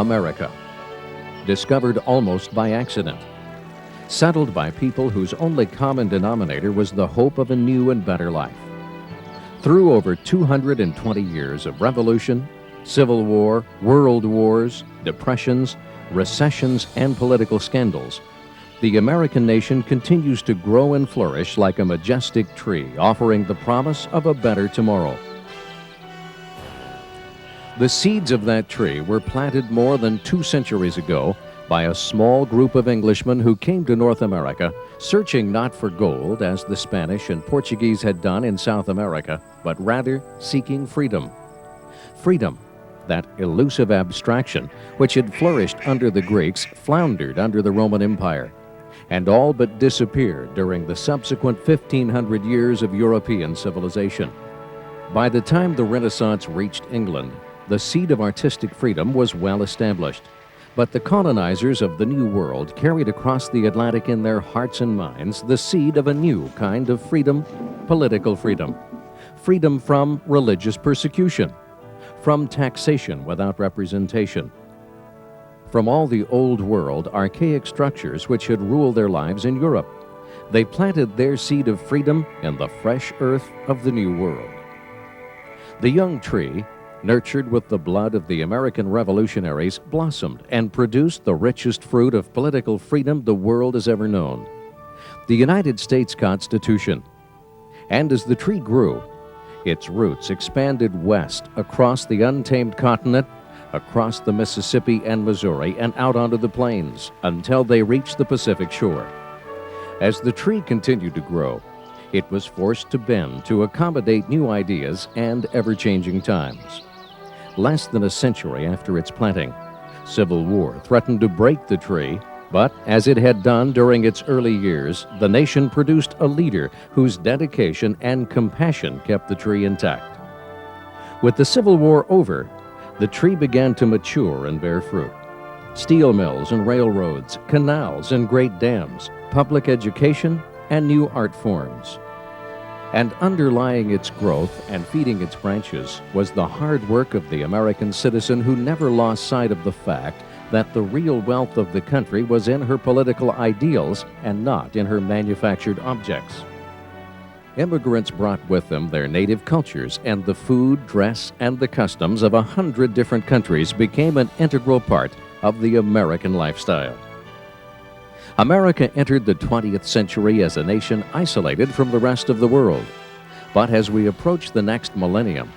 America, discovered almost by accident, settled by people whose only common denominator was the hope of a new and better life. Through over 220 years of revolution, civil war, world wars, depressions, recessions, and political scandals, the American nation continues to grow and flourish like a majestic tree, offering the promise of a better tomorrow. The seeds of that tree were planted more than 2 centuries ago by a small group of Englishmen who came to North America, searching not for gold as the Spanish and Portuguese had done in South America, but rather seeking freedom. Freedom, that elusive abstraction which had flourished under the Greeks, floundered under the Roman Empire, and all but disappeared during the subsequent 1,500 years of European civilization. By the time the Renaissance reached England, the seed of artistic freedom was well established. But the colonizers of the New World carried across the Atlantic in their hearts and minds the seed of a new kind of freedom, political freedom. Freedom from religious persecution, from taxation without representation, from all the old world archaic structures which had ruled their lives in Europe. They planted their seed of freedom in the fresh earth of the New World. The young tree, nurtured with the blood of the American revolutionaries, blossomed and produced the richest fruit of political freedom the world has ever known, the United States Constitution. And as the tree grew, its roots expanded west across the untamed continent, across the Mississippi and Missouri, and out onto the plains until they reached the Pacific shore. As the tree continued to grow, it was forced to bend to accommodate new ideas and ever-changing times. Less than a century after its planting, civil war threatened to break the tree, but as it had done during its early years, the nation produced a leader whose dedication and compassion kept the tree intact. With the Civil War over, the tree began to mature and bear fruit. Steel mills and railroads, canals and great dams, public education, and new art forms. And underlying its growth and feeding its branches was the hard work of the American citizen who never lost sight of the fact that the real wealth of the country was in her political ideals and not in her manufactured objects. Immigrants brought with them their native cultures, and the food, dress, and the customs of 100 different countries became an integral part of the American lifestyle. America entered the 20th century as a nation isolated from the rest of the world. But as we approach the next millennium,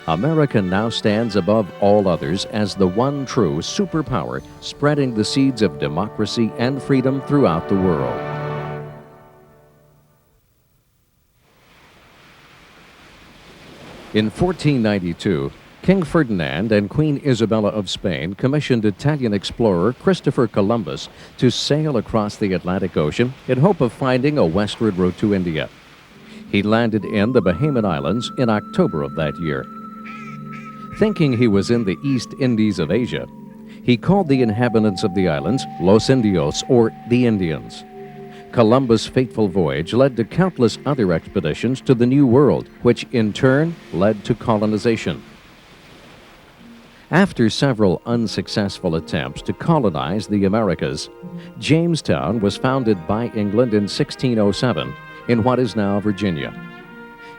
America now stands above all others as the one true superpower, spreading the seeds of democracy and freedom throughout the world. In 1492, King Ferdinand and Queen Isabella of Spain commissioned Italian explorer Christopher Columbus to sail across the Atlantic Ocean in hope of finding a westward route to India. He landed in the Bahamian Islands in October of that year. Thinking he was in the East Indies of Asia, he called the inhabitants of the islands Los Indios, or the Indians. Columbus' fateful voyage led to countless other expeditions to the New World, which in turn led to colonization. After several unsuccessful attempts to colonize the Americas, Jamestown was founded by England in 1607 in what is now Virginia.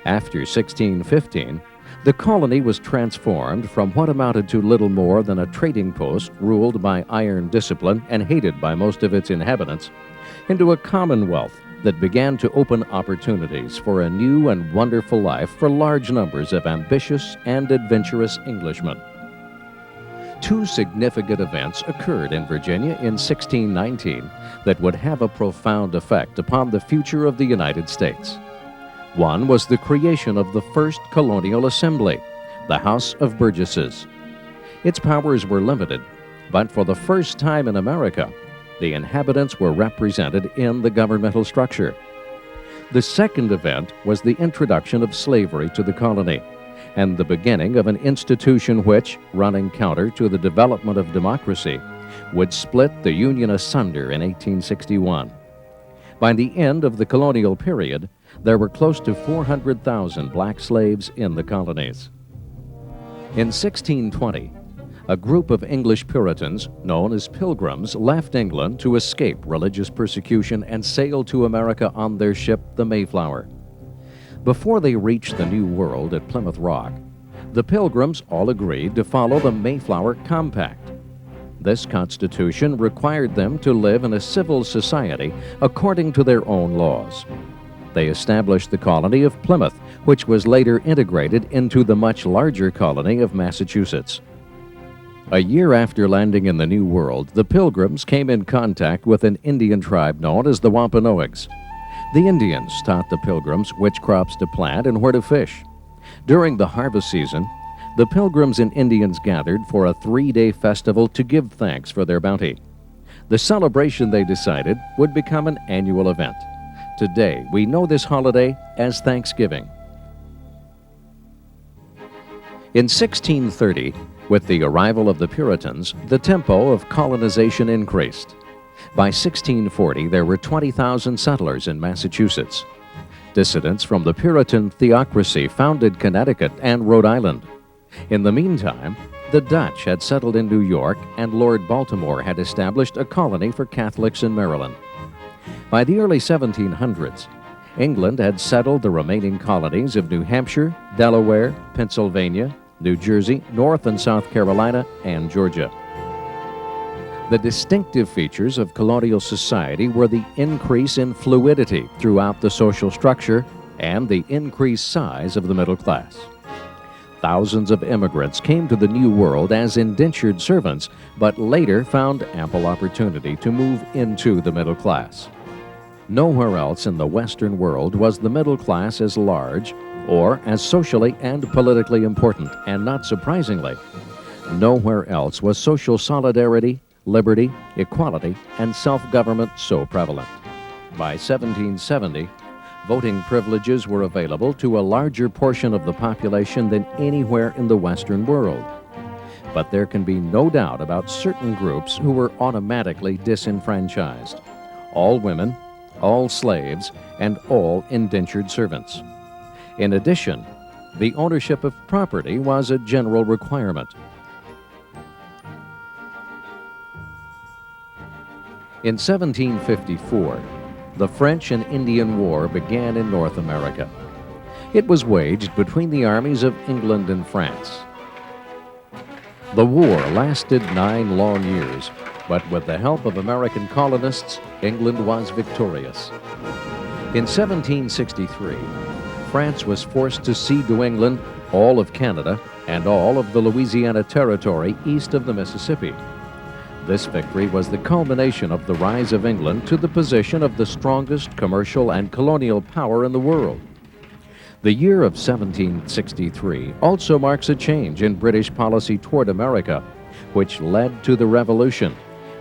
After 1615, the colony was transformed from what amounted to little more than a trading post ruled by iron discipline and hated by most of its inhabitants into a commonwealth that began to open opportunities for a new and wonderful life for large numbers of ambitious and adventurous Englishmen. Two significant events occurred in Virginia in 1619 that would have a profound effect upon the future of the United States. One was the creation of the first colonial assembly, the House of Burgesses. Its powers were limited, but for the first time in America, the inhabitants were represented in the governmental structure. The second event was the introduction of slavery to the colony, and the beginning of an institution which, running counter to the development of democracy, would split the Union asunder in 1861. By the end of the colonial period, there were close to 400,000 black slaves in the colonies. In 1620, A group of English Puritans, known as Pilgrims, left England to escape religious persecution and sailed to America on their ship, the Mayflower. Before they reached the New World at Plymouth Rock, the Pilgrims all agreed to follow the Mayflower Compact. This constitution required them to live in a civil society according to their own laws. They established the colony of Plymouth, which was later integrated into the much larger colony of Massachusetts. A year after landing in the New World, the Pilgrims came in contact with an Indian tribe known as the Wampanoags. The Indians taught the Pilgrims which crops to plant and where to fish. During the harvest season, the Pilgrims and Indians gathered for a 3-day festival to give thanks for their bounty. The celebration, they decided, would become an annual event. Today, we know this holiday as Thanksgiving. In 1630, with the arrival of the Puritans, the tempo of colonization increased. By 1640, there were 20,000 settlers in Massachusetts. Dissidents from the Puritan theocracy founded Connecticut and Rhode Island. In the meantime, the Dutch had settled in New York, and Lord Baltimore had established a colony for Catholics in Maryland. By the early 1700s, England had settled the remaining colonies of New Hampshire, Delaware, Pennsylvania, New Jersey, North and South Carolina, and Georgia. The distinctive features of colonial society were the increase in fluidity throughout the social structure and the increased size of the middle class. Thousands of immigrants came to the New World as indentured servants, but later found ample opportunity to move into the middle class. Nowhere else in the Western world was the middle class as large or as socially and politically important, and not surprisingly, nowhere else was social solidarity, liberty, equality, and self-government so prevalent. By 1770, voting privileges were available to a larger portion of the population than anywhere in the Western world. But there can be no doubt about certain groups who were automatically disenfranchised: all women, all slaves, and all indentured servants. In addition, the ownership of property was a general requirement. In 1754, the French and Indian War began in North America. It was waged between the armies of England and France. The war lasted 9 long years, but with the help of American colonists, England was victorious. In 1763, France was forced to cede to England all of Canada and all of the Louisiana Territory east of the Mississippi. This victory was the culmination of the rise of England to the position of the strongest commercial and colonial power in the world. The year of 1763 also marks a change in British policy toward America, which led to the Revolution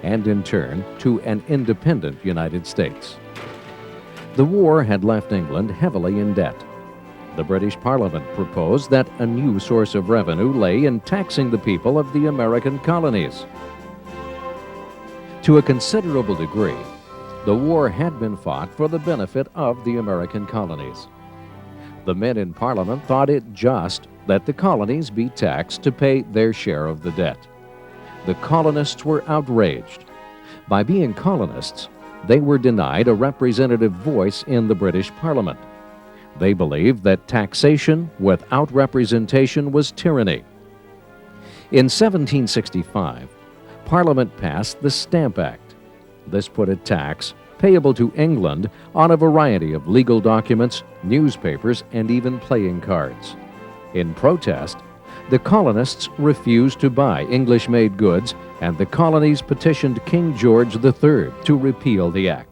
and in turn to an independent United States. The war had left England heavily in debt. The British Parliament proposed that a new source of revenue lay in taxing the people of the American colonies. To a considerable degree, the war had been fought for the benefit of the American colonies. The men in Parliament thought it just that the colonies be taxed to pay their share of the debt. The colonists were outraged. By being colonists, they were denied a representative voice in the British Parliament. They believed that taxation without representation was tyranny. In 1765, Parliament passed the Stamp Act. This put a tax payable to England on a variety of legal documents, newspapers, and even playing cards. In protest, the colonists refused to buy English-made goods, and the colonies petitioned King George III to repeal the act.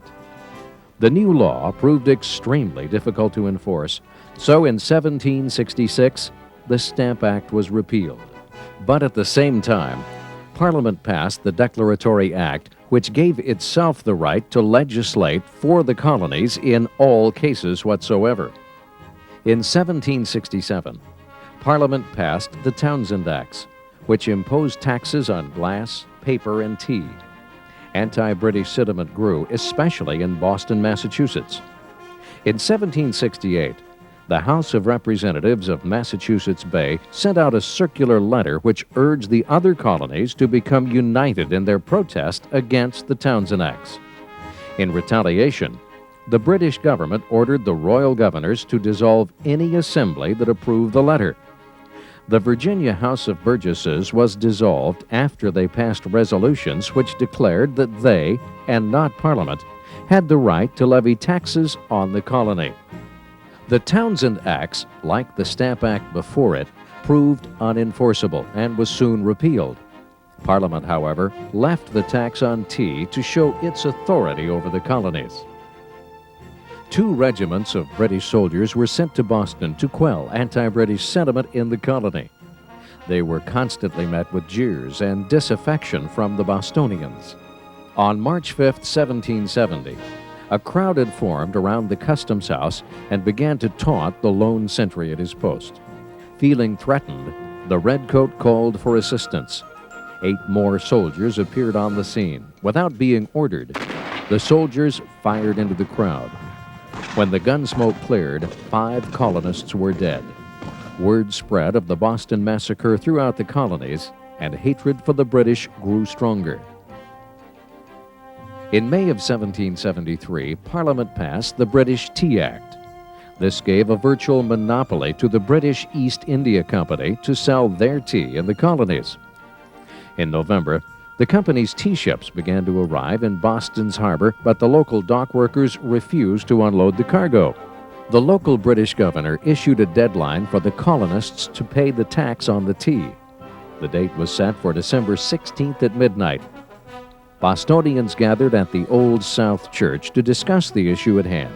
The new law proved extremely difficult to enforce, so in 1766, the Stamp Act was repealed. But at the same time, Parliament passed the Declaratory Act, which gave itself the right to legislate for the colonies in all cases whatsoever. In 1767, Parliament passed the Townshend Acts, which imposed taxes on glass, paper, and tea. Anti-British sentiment grew, especially in Boston, Massachusetts. In 1768, the House of Representatives of Massachusetts Bay sent out a circular letter which urged the other colonies to become united in their protest against the Townshend Acts. In retaliation, the British government ordered the royal governors to dissolve any assembly that approved the letter. The Virginia House of Burgesses was dissolved after they passed resolutions which declared that they, and not Parliament, had the right to levy taxes on the colony. The Townshend Acts, like the Stamp Act before it, proved unenforceable and was soon repealed. Parliament, however, left the tax on tea to show its authority over the colonies. 2 regiments of British soldiers were sent to Boston to quell anti-British sentiment in the colony. They were constantly met with jeers and disaffection from the Bostonians. On March 5, 1770, a crowd had formed around the customs house and began to taunt the lone sentry at his post. Feeling threatened, the redcoat called for assistance. 8 more soldiers appeared on the scene. Without being ordered, the soldiers fired into the crowd. When the gun smoke cleared, 5 colonists were dead. Word spread of the Boston Massacre throughout the colonies, and hatred for the British grew stronger. In May of 1773, Parliament passed the British Tea Act. This gave a virtual monopoly to the British East India Company to sell their tea in the colonies. In November, the company's tea ships began to arrive in Boston's harbor, but the local dock workers refused to unload the cargo. The local British governor issued a deadline for the colonists to pay the tax on the tea. The date was set for December 16th at midnight. Bostonians gathered at the Old South Church to discuss the issue at hand.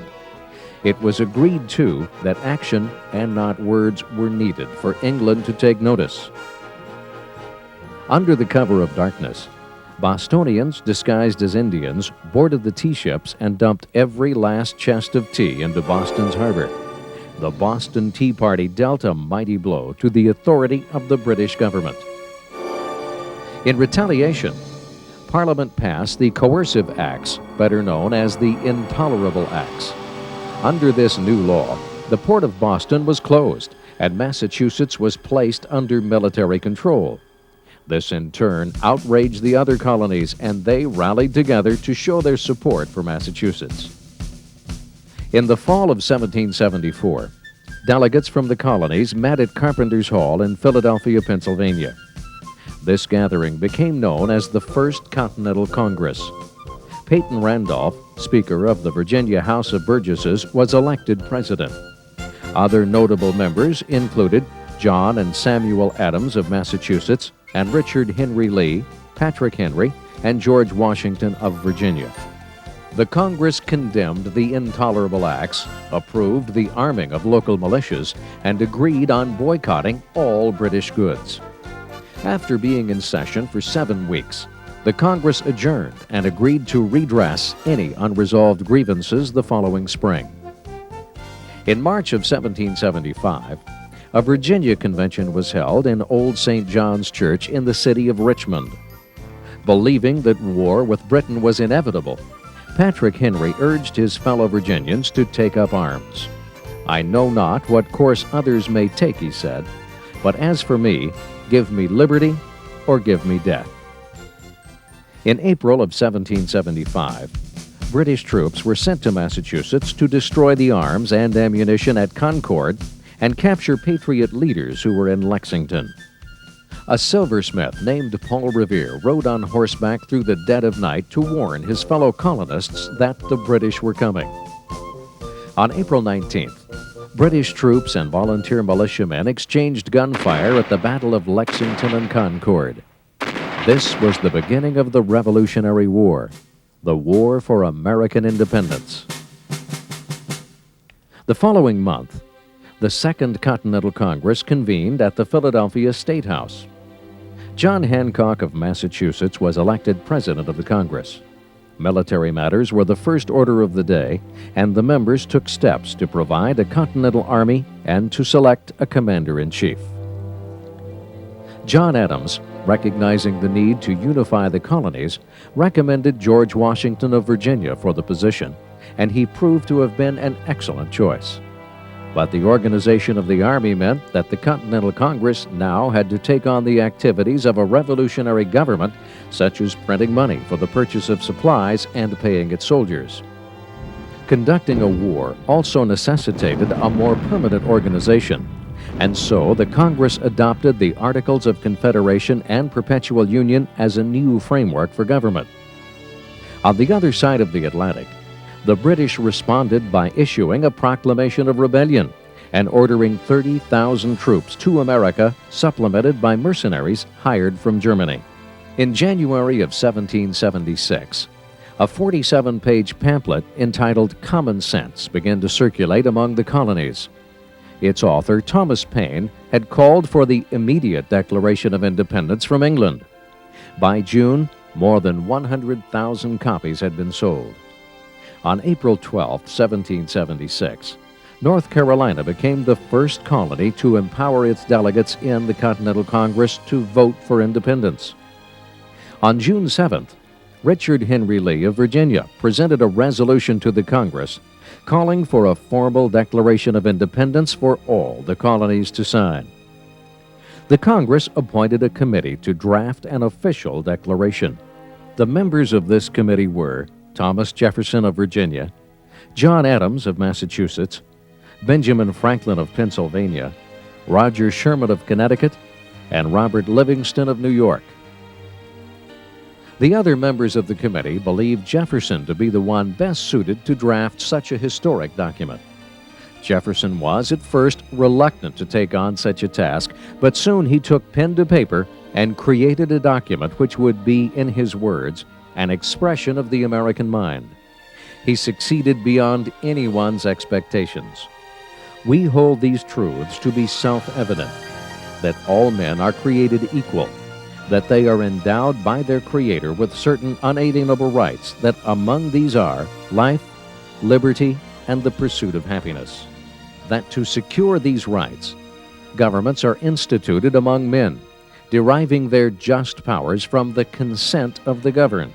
It was agreed, too, that action and not words were needed for England to take notice. Under the cover of darkness, Bostonians, disguised as Indians, boarded the tea ships and dumped every last chest of tea into Boston's harbor. The Boston Tea Party dealt a mighty blow to the authority of the British government. In retaliation, Parliament passed the Coercive Acts, better known as the Intolerable Acts. Under this new law, the port of Boston was closed, and Massachusetts was placed under military control. This, in turn, outraged the other colonies, and they rallied together to show their support for Massachusetts. In the fall of 1774, delegates from the colonies met at Carpenter's Hall in Philadelphia, Pennsylvania. This gathering became known as the First Continental Congress. Peyton Randolph, Speaker of the Virginia House of Burgesses, was elected president. Other notable members included John and Samuel Adams of Massachusetts, and Richard Henry Lee, Patrick Henry, and George Washington of Virginia. The Congress condemned the Intolerable Acts, approved the arming of local militias, and agreed on boycotting all British goods. After being in session for 7 weeks, the Congress adjourned and agreed to redress any unresolved grievances the following spring. In March of 1775, a Virginia convention was held in Old St. John's Church in the city of Richmond. Believing that war with Britain was inevitable, Patrick Henry urged his fellow Virginians to take up arms. "I know not what course others may take," he said, "but as for me, give me liberty or give me death." In April of 1775, British troops were sent to Massachusetts to destroy the arms and ammunition at Concord and capture Patriot leaders who were in Lexington. A silversmith named Paul Revere rode on horseback through the dead of night to warn his fellow colonists that the British were coming. On April 19th, British troops and volunteer militiamen exchanged gunfire at the Battle of Lexington and Concord. This was the beginning of the Revolutionary War, the War for American Independence. The following month, the Second Continental Congress convened at the Philadelphia State House. John Hancock of Massachusetts was elected president of the Congress. Military matters were the first order of the day, and the members took steps to provide a Continental Army and to select a commander-in-chief. John Adams, recognizing the need to unify the colonies, recommended George Washington of Virginia for the position, and he proved to have been an excellent choice. But the organization of the Army meant that the Continental Congress now had to take on the activities of a revolutionary government, such as printing money for the purchase of supplies and paying its soldiers. Conducting a war also necessitated a more permanent organization, and so the Congress adopted the Articles of Confederation and Perpetual Union as a new framework for government. On the other side of the Atlantic, the British responded by issuing a proclamation of rebellion and ordering 30,000 troops to America, supplemented by mercenaries hired from Germany. In January of 1776, a 47-page pamphlet entitled Common Sense began to circulate among the colonies. Its author, Thomas Paine, had called for the immediate declaration of independence from England. By June, more than 100,000 copies had been sold. On April 12, 1776, North Carolina became the first colony to empower its delegates in the Continental Congress to vote for independence. On June 7th, Richard Henry Lee of Virginia presented a resolution to the Congress calling for a formal declaration of independence for all the colonies to sign. The Congress appointed a committee to draft an official declaration. The members of this committee were Thomas Jefferson of Virginia, John Adams of Massachusetts, Benjamin Franklin of Pennsylvania, Roger Sherman of Connecticut, and Robert Livingston of New York. The other members of the committee believed Jefferson to be the one best suited to draft such a historic document. Jefferson was at first reluctant to take on such a task, but soon he took pen to paper and created a document which would be, in his words, an expression of the American mind. He succeeded beyond anyone's expectations. We hold these truths to be self-evident, that all men are created equal, that they are endowed by their Creator with certain unalienable rights, that among these are life, liberty, and the pursuit of happiness. That to secure these rights, governments are instituted among men, deriving their just powers from the consent of the governed.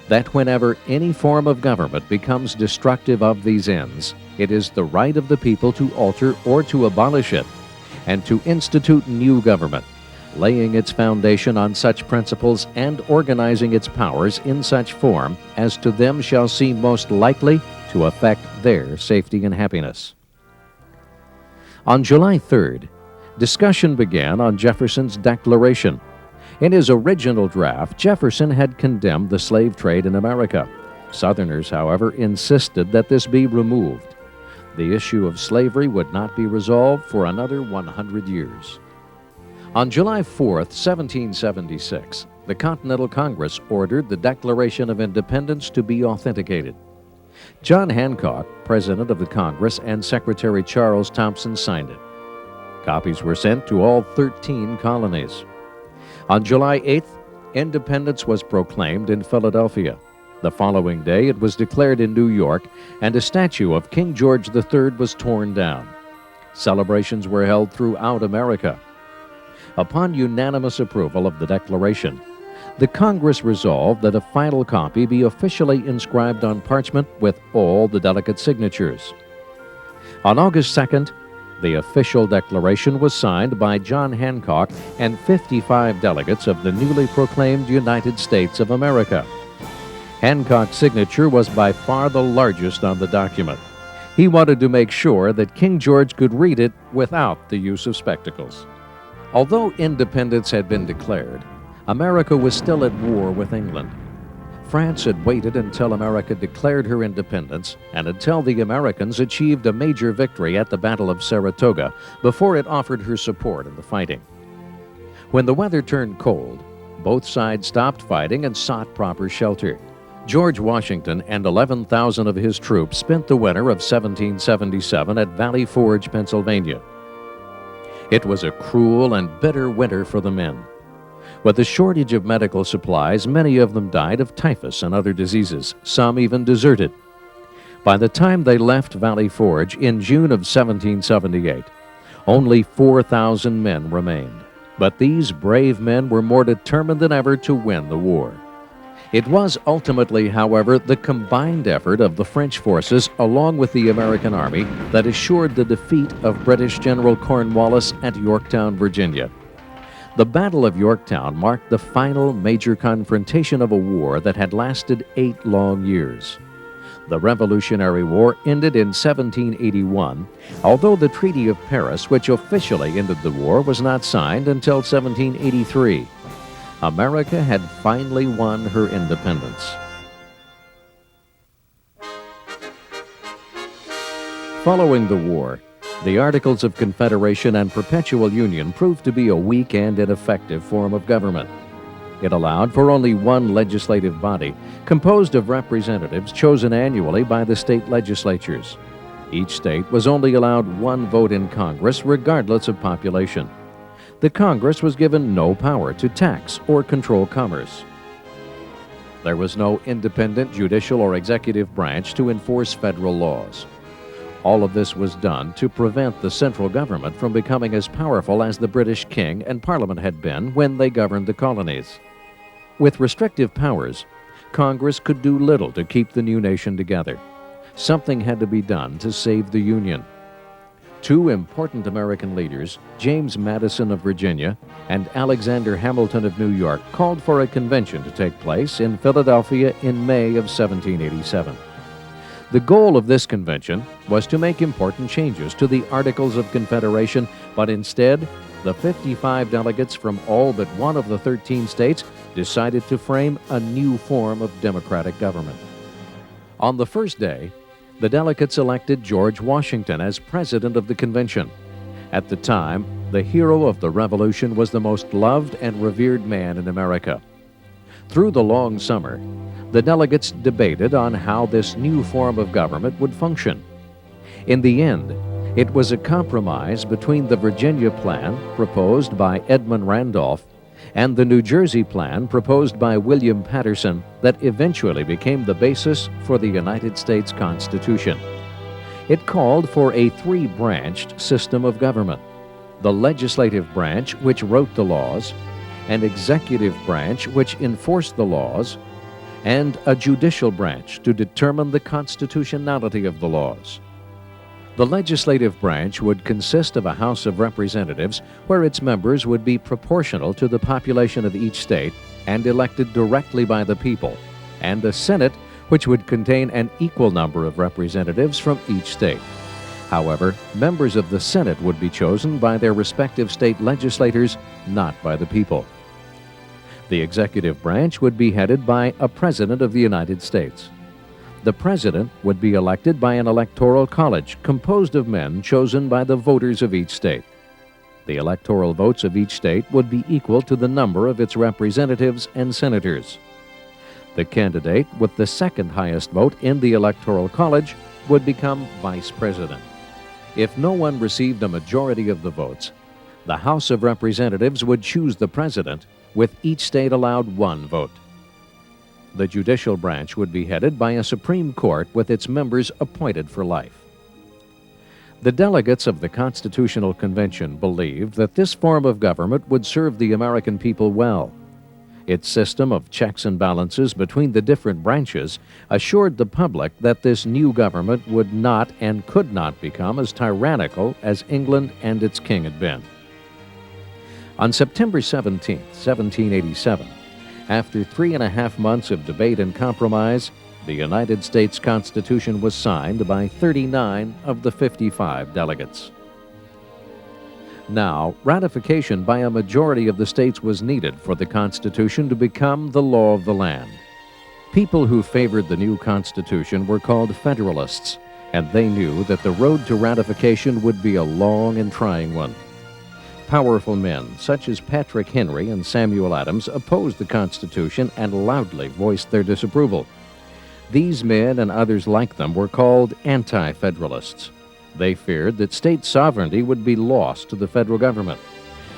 That whenever any form of government becomes destructive of these ends, it is the right of the people to alter or to abolish it, and to institute new government, laying its foundation on such principles and organizing its powers in such form as to them shall seem most likely to affect their safety and happiness. On July 3rd, discussion began on Jefferson's Declaration. In his original draft, Jefferson had condemned the slave trade in America. Southerners, however, insisted that this be removed. The issue of slavery would not be resolved for another 100 years. On July 4th, 1776, the Continental Congress ordered the Declaration of Independence to be authenticated. John Hancock, President of the Congress, and Secretary Charles Thompson signed it. Copies were sent to all 13 colonies. On July 8th, independence was proclaimed in Philadelphia. The following day, it was declared in New York, and a statue of King George III was torn down. Celebrations were held throughout America. Upon unanimous approval of the Declaration, the Congress resolved that a final copy be officially inscribed on parchment with all the delegate signatures. On August 2nd, the official declaration was signed by John Hancock and 55 delegates of the newly proclaimed United States of America. Hancock's signature was by far the largest on the document. He wanted to make sure that King George could read it without the use of spectacles. Although independence had been declared, America was still at war with England. France had waited until America declared her independence and until the Americans achieved a major victory at the Battle of Saratoga before it offered her support in the fighting. When the weather turned cold, both sides stopped fighting and sought proper shelter. George Washington and 11,000 of his troops spent the winter of 1777 at Valley Forge, Pennsylvania. It was a cruel and bitter winter for the men. With a shortage of medical supplies, many of them died of typhus and other diseases. Some even deserted. By the time they left Valley Forge in June of 1778, only 4,000 men remained. But these brave men were more determined than ever to win the war. It was ultimately, however, the combined effort of the French forces along with the American Army that assured the defeat of British General Cornwallis at Yorktown, Virginia. The Battle of Yorktown marked the final major confrontation of a war that had lasted 8 long years. The Revolutionary War ended in 1781, although the Treaty of Paris, which officially ended the war, was not signed until 1783. America had finally won her independence. Following the war, the Articles of Confederation and Perpetual Union proved to be a weak and ineffective form of government. It allowed for only one legislative body, composed of representatives chosen annually by the state legislatures. Each state was only allowed one vote in Congress, regardless of population. The Congress was given no power to tax or control commerce. There was no independent judicial or executive branch to enforce federal laws. All of this was done to prevent the central government from becoming as powerful as the British King and Parliament had been when they governed the colonies. With restrictive powers, Congress could do little to keep the new nation together. Something had to be done to save the Union. Two important American leaders, James Madison of Virginia and Alexander Hamilton of New York, called for a convention to take place in Philadelphia in May of 1787. The goal of this convention was to make important changes to the Articles of Confederation, but instead, the 55 delegates from all but one of the 13 states decided to frame a new form of democratic government. On the first day, the delegates elected George Washington as president of the convention. At the time, the hero of the Revolution was the most loved and revered man in America. Through the long summer, the delegates debated on how this new form of government would function. In the end, it was a compromise between the Virginia plan, proposed by Edmund Randolph, and the New Jersey plan, proposed by William Patterson, that eventually became the basis for the United States Constitution. It called for a 3-branched system of government: the legislative branch, which wrote the laws, an executive branch, which enforced the laws, and a judicial branch to determine the constitutionality of the laws. The legislative branch would consist of a House of Representatives where its members would be proportional to the population of each state and elected directly by the people, and a Senate which would contain an equal number of representatives from each state. However, members of the Senate would be chosen by their respective state legislators, not by the people. The executive branch would be headed by a President of the United States. The President would be elected by an electoral college composed of men chosen by the voters of each state. The electoral votes of each state would be equal to the number of its representatives and senators. The candidate with the second highest vote in the electoral college would become vice president. If no one received a majority of the votes, the House of Representatives would choose the president, with each state allowed one vote. The judicial branch would be headed by a Supreme Court with its members appointed for life. The delegates of the Constitutional Convention believed that this form of government would serve the American people well. Its system of checks and balances between the different branches assured the public that this new government would not and could not become as tyrannical as England and its king had been. On September 17, 1787, after 3.5 months of debate and compromise, the United States Constitution was signed by 39 of the 55 delegates. Now, ratification by a majority of the states was needed for the Constitution to become the law of the land. People who favored the new Constitution were called Federalists, and they knew that the road to ratification would be a long and trying one. Powerful men, such as Patrick Henry and Samuel Adams, opposed the Constitution and loudly voiced their disapproval. These men and others like them were called anti-federalists. They feared that state sovereignty would be lost to the federal government.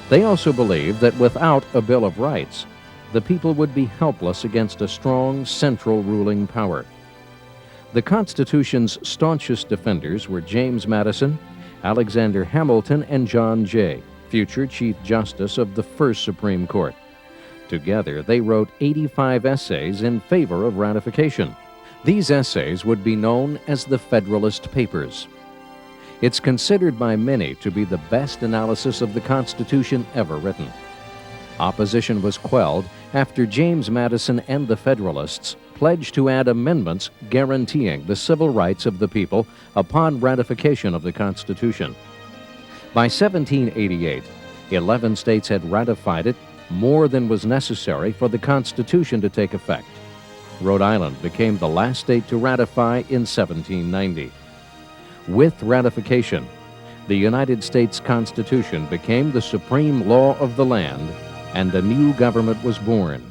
They also believed that without a Bill of Rights, the people would be helpless against a strong central ruling power. The Constitution's staunchest defenders were James Madison, Alexander Hamilton, and John Jay, future Chief Justice of the First Supreme Court. Together, they wrote 85 essays in favor of ratification. These essays would be known as the Federalist Papers. It's considered by many to be the best analysis of the Constitution ever written. Opposition was quelled after James Madison and the Federalists pledged to add amendments guaranteeing the civil rights of the people upon ratification of the Constitution. By 1788, 11 states had ratified it, more than was necessary for the Constitution to take effect. Rhode Island became the last state to ratify in 1790. With ratification, the United States Constitution became the supreme law of the land, and a new government was born.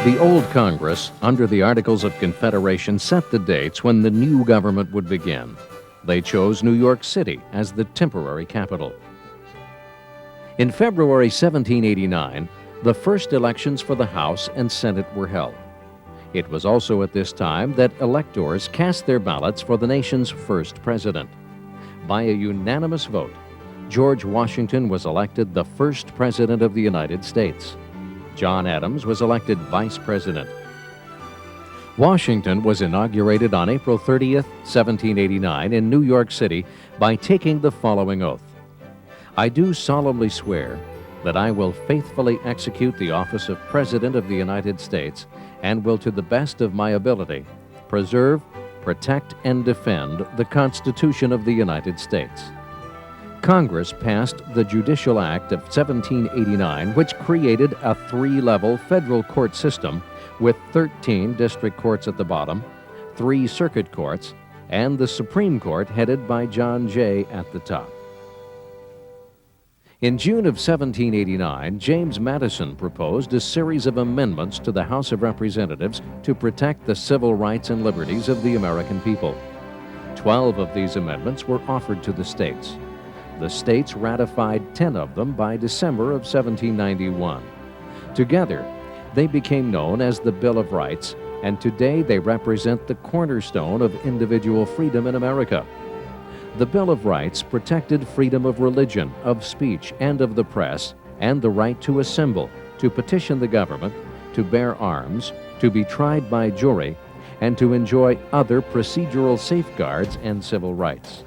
The old Congress, under the Articles of Confederation, set the dates when the new government would begin. They chose New York City as the temporary capital. In February 1789, the first elections for the House and Senate were held. It was also at this time that electors cast their ballots for the nation's first president. By a unanimous vote, George Washington was elected the first president of the United States. John Adams was elected vice president. Washington was inaugurated on April 30th, 1789 in New York City by taking the following oath. I do solemnly swear that I will faithfully execute the office of President of the United States and will to the best of my ability preserve, protect, and defend the Constitution of the United States. Congress passed the Judicial Act of 1789, which created a three-level federal court system with 13 district courts at the bottom, 3 circuit courts, and the Supreme Court headed by John Jay at the top. In June of 1789, James Madison proposed a series of amendments to the House of Representatives to protect the civil rights and liberties of the American people. 12 of these amendments were offered to the states. The states ratified 10 of them by December of 1791. Together, they became known as the Bill of Rights, and today they represent the cornerstone of individual freedom in America. The Bill of Rights protected freedom of religion, of speech, and of the press, and the right to assemble, to petition the government, to bear arms, to be tried by jury, and to enjoy other procedural safeguards and civil rights.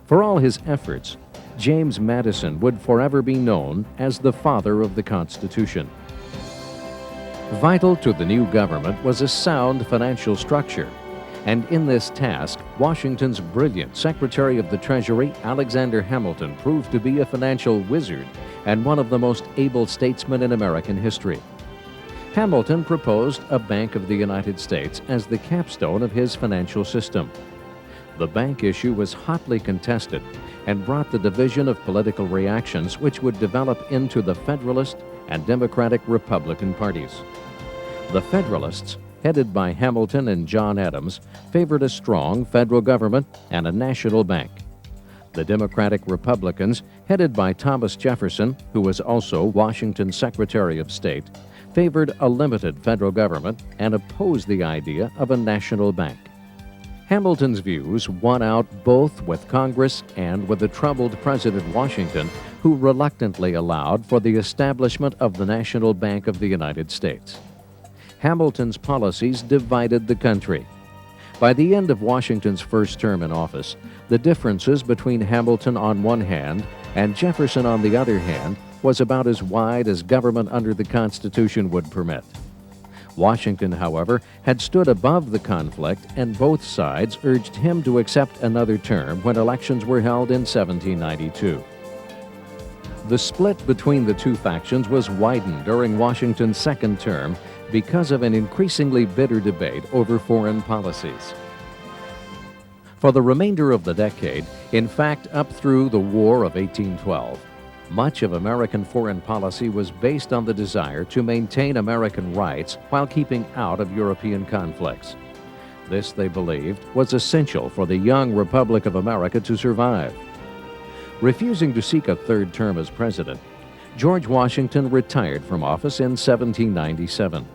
For all his efforts, James Madison would forever be known as the father of the Constitution. Vital to the new government was a sound financial structure. And in this task, Washington's brilliant Secretary of the Treasury, Alexander Hamilton, proved to be a financial wizard and one of the most able statesmen in American history. Hamilton proposed a Bank of the United States as the capstone of his financial system. The bank issue was hotly contested and brought the division of political reactions which would develop into the Federalist and Democratic Republican parties. The Federalists, headed by Hamilton and John Adams, favored a strong federal government and a national bank. The Democratic Republicans, headed by Thomas Jefferson, who was also Washington's Secretary of State, favored a limited federal government and opposed the idea of a national bank. Hamilton's views won out both with Congress and with the troubled President Washington, who reluctantly allowed for the establishment of the National Bank of the United States. Hamilton's policies divided the country. By the end of Washington's first term in office, the differences between Hamilton on one hand and Jefferson on the other hand was about as wide as government under the Constitution would permit. Washington, however, had stood above the conflict, and both sides urged him to accept another term when elections were held in 1792. The split between the two factions was widened during Washington's second term because of an increasingly bitter debate over foreign policies. For the remainder of the decade, in fact up through the War of 1812, much of American foreign policy was based on the desire to maintain American rights while keeping out of European conflicts. This, they believed, was essential for the young Republic of America to survive. Refusing to seek a third term as president, George Washington retired from office in 1797.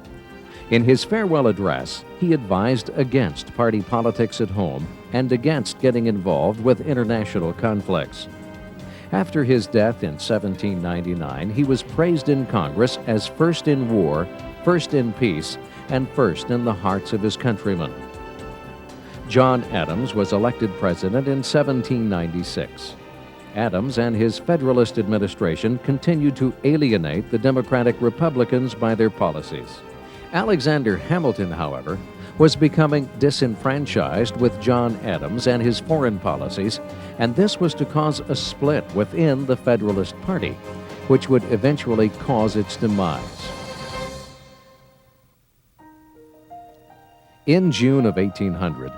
In his farewell address, he advised against party politics at home and against getting involved with international conflicts. After his death in 1799, he was praised in Congress as first in war, first in peace, and first in the hearts of his countrymen. John Adams was elected president in 1796. Adams and his Federalist administration continued to alienate the Democratic Republicans by their policies. Alexander Hamilton, however, was becoming disenfranchised with John Adams and his foreign policies, and this was to cause a split within the Federalist Party, which would eventually cause its demise. In June of 1800,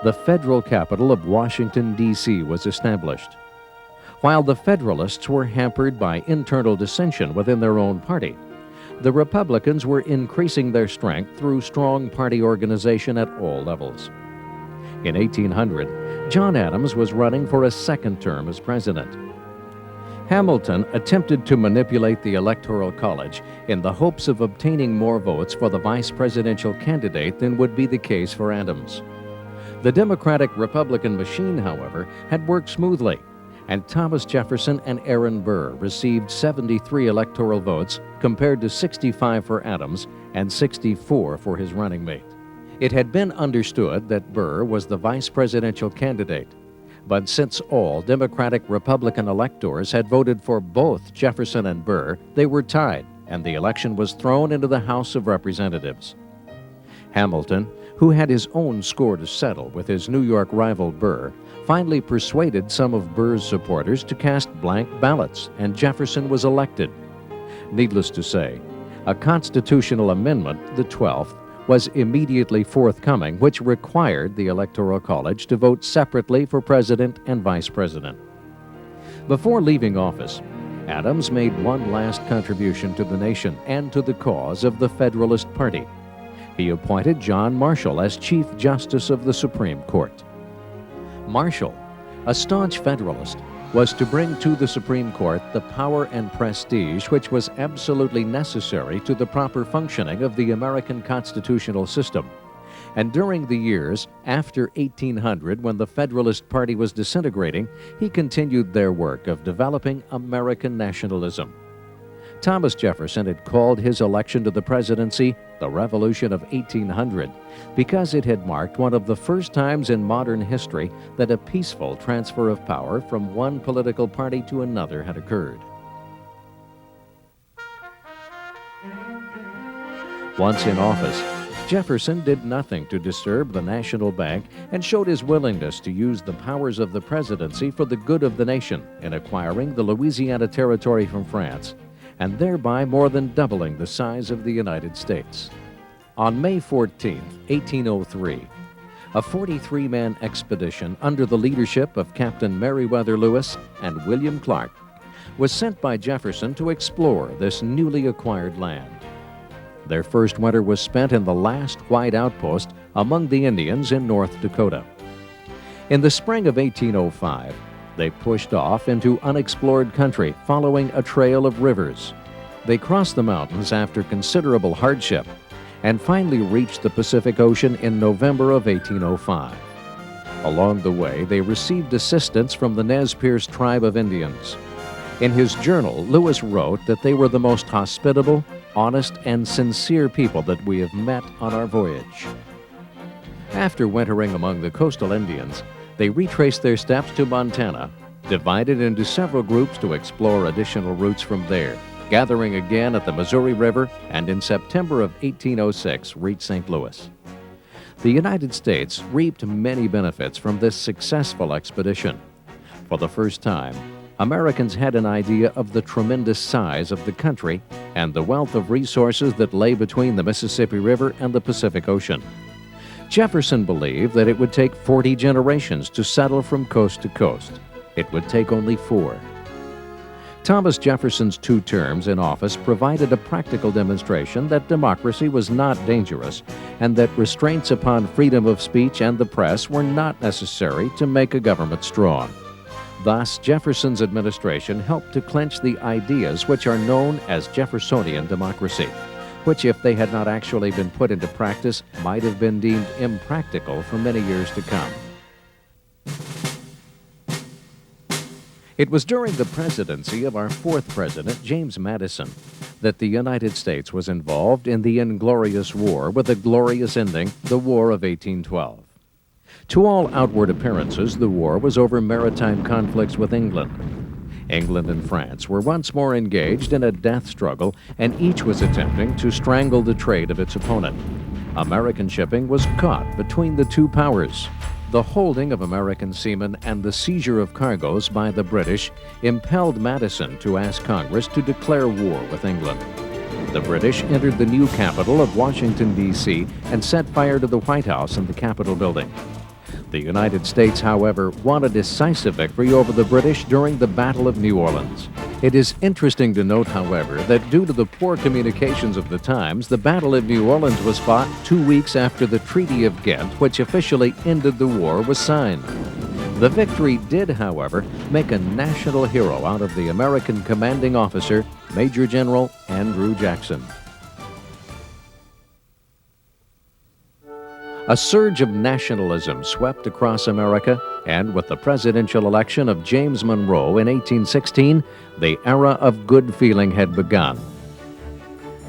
the federal capital of Washington, D.C. was established. While the Federalists were hampered by internal dissension within their own party, the Republicans were increasing their strength through strong party organization at all levels. In 1800, John Adams was running for a second term as president. Hamilton attempted to manipulate the Electoral College in the hopes of obtaining more votes for the vice presidential candidate than would be the case for Adams. The Democratic-Republican machine, however, had worked smoothly, and Thomas Jefferson and Aaron Burr received 73 electoral votes compared to 65 for Adams and 64 for his running mate. It had been understood that Burr was the vice presidential candidate, but since all Democratic-Republican electors had voted for both Jefferson and Burr, they were tied, and the election was thrown into the House of Representatives. Hamilton, who had his own score to settle with his New York rival Burr, finally persuaded some of Burr's supporters to cast blank ballots, and Jefferson was elected. Needless to say, a constitutional amendment, the 12th, was immediately forthcoming, which required the Electoral College to vote separately for president and vice president. Before leaving office, Adams made one last contribution to the nation and to the cause of the Federalist Party. He appointed John Marshall as Chief Justice of the Supreme Court. Marshall, a staunch Federalist, was to bring to the Supreme Court the power and prestige which was absolutely necessary to the proper functioning of the American constitutional system. And during the years after 1800, when the Federalist Party was disintegrating, he continued their work of developing American nationalism. Thomas Jefferson had called his election to the presidency the Revolution of 1800 because it had marked one of the first times in modern history that a peaceful transfer of power from one political party to another had occurred. Once in office, Jefferson did nothing to disturb the national bank and showed his willingness to use the powers of the presidency for the good of the nation in acquiring the Louisiana Territory from France, and thereby more than doubling the size of the United States. On May 14, 1803, a 43-man expedition under the leadership of Captain Meriwether Lewis and William Clark was sent by Jefferson to explore this newly acquired land. Their first winter was spent in the last white outpost among the Indians in North Dakota. In the spring of 1805, they pushed off into unexplored country following a trail of rivers. They crossed the mountains after considerable hardship and finally reached the Pacific Ocean in November of 1805. Along the way, they received assistance from the Nez Perce tribe of Indians. In his journal, Lewis wrote that they were the most hospitable, honest, and sincere people that we have met on our voyage. After wintering among the coastal Indians, they retraced their steps to Montana, divided into several groups to explore additional routes from there, gathering again at the Missouri River, and in September of 1806 reached St. Louis. The United States reaped many benefits from this successful expedition. For the first time, Americans had an idea of the tremendous size of the country and the wealth of resources that lay between the Mississippi River and the Pacific Ocean. Jefferson believed that it would take 40 generations to settle from coast to coast. It would take only 4. Thomas Jefferson's 2 terms in office provided a practical demonstration that democracy was not dangerous and that restraints upon freedom of speech and the press were not necessary to make a government strong. Thus, Jefferson's administration helped to clinch the ideas which are known as Jeffersonian democracy, which, if they had not actually been put into practice, might have been deemed impractical for many years to come. It was during the presidency of our fourth president, James Madison, that the United States was involved in the Inglorious War with a glorious ending, the War of 1812. To all outward appearances, the war was over maritime conflicts with England. England and France were once more engaged in a death struggle, and each was attempting to strangle the trade of its opponent. American shipping was caught between the two powers. The holding of American seamen and the seizure of cargoes by the British impelled Madison to ask Congress to declare war with England. The British entered the new capital of Washington, D.C., and set fire to the White House and the Capitol building. The United States, however, won a decisive victory over the British during the Battle of New Orleans. It is interesting to note, however, that due to the poor communications of the times, the Battle of New Orleans was fought 2 weeks after the Treaty of Ghent, which officially ended the war, was signed. The victory did, however, make a national hero out of the American commanding officer, Major General Andrew Jackson. A surge of nationalism swept across America, and with the presidential election of James Monroe in 1816, the era of good feeling had begun.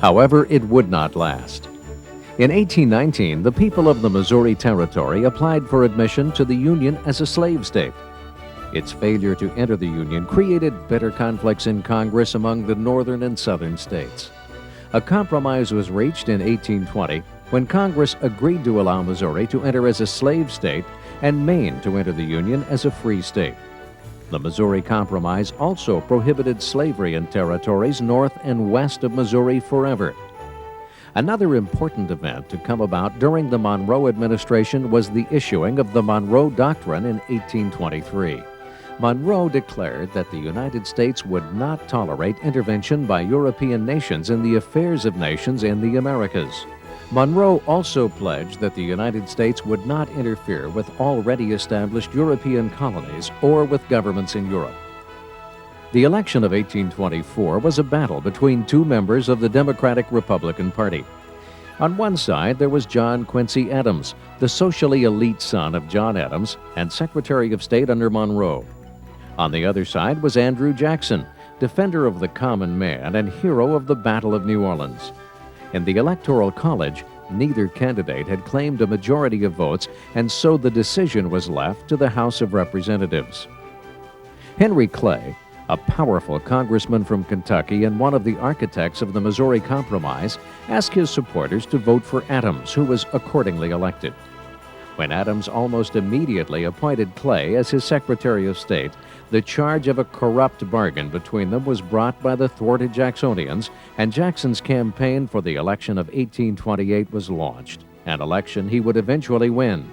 However, it would not last. In 1819, the people of the Missouri Territory applied for admission to the Union as a slave state. Its failure to enter the Union created bitter conflicts in Congress among the northern and southern states. A compromise was reached in 1820 when Congress agreed to allow Missouri to enter as a slave state and Maine to enter the Union as a free state. The Missouri Compromise also prohibited slavery in territories north and west of Missouri forever. Another important event to come about during the Monroe administration was the issuing of the Monroe Doctrine in 1823. Monroe declared that the United States would not tolerate intervention by European nations in the affairs of nations in the Americas. Monroe also pledged that the United States would not interfere with already established European colonies or with governments in Europe. The election of 1824 was a battle between two members of the Democratic-Republican Party. On one side, there was John Quincy Adams, the socially elite son of John Adams and Secretary of State under Monroe. On the other side was Andrew Jackson, defender of the common man and hero of the Battle of New Orleans. In the Electoral College, neither candidate had claimed a majority of votes, and so the decision was left to the House of Representatives. Henry Clay, a powerful congressman from Kentucky and one of the architects of the Missouri Compromise, asked his supporters to vote for Adams, who was accordingly elected. When Adams almost immediately appointed Clay as his Secretary of State, the charge of a corrupt bargain between them was brought by the thwarted Jacksonians, and Jackson's campaign for the election of 1828 was launched, an election he would eventually win.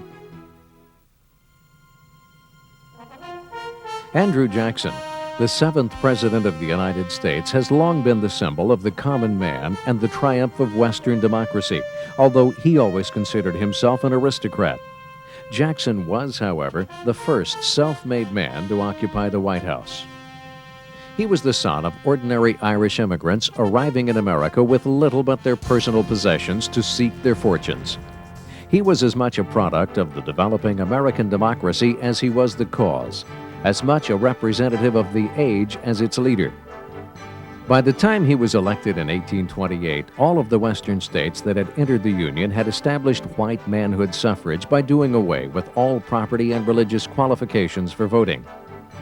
Andrew Jackson, the seventh President of the United States, has long been the symbol of the common man and the triumph of Western democracy, although he always considered himself an aristocrat. Jackson was, however, the first self-made man to occupy the White House. He was the son of ordinary Irish immigrants arriving in America with little but their personal possessions to seek their fortunes. He was as much a product of the developing American democracy as he was the cause, as much a representative of the age as its leader. By the time he was elected in 1828, all of the Western states that had entered the Union had established white manhood suffrage by doing away with all property and religious qualifications for voting.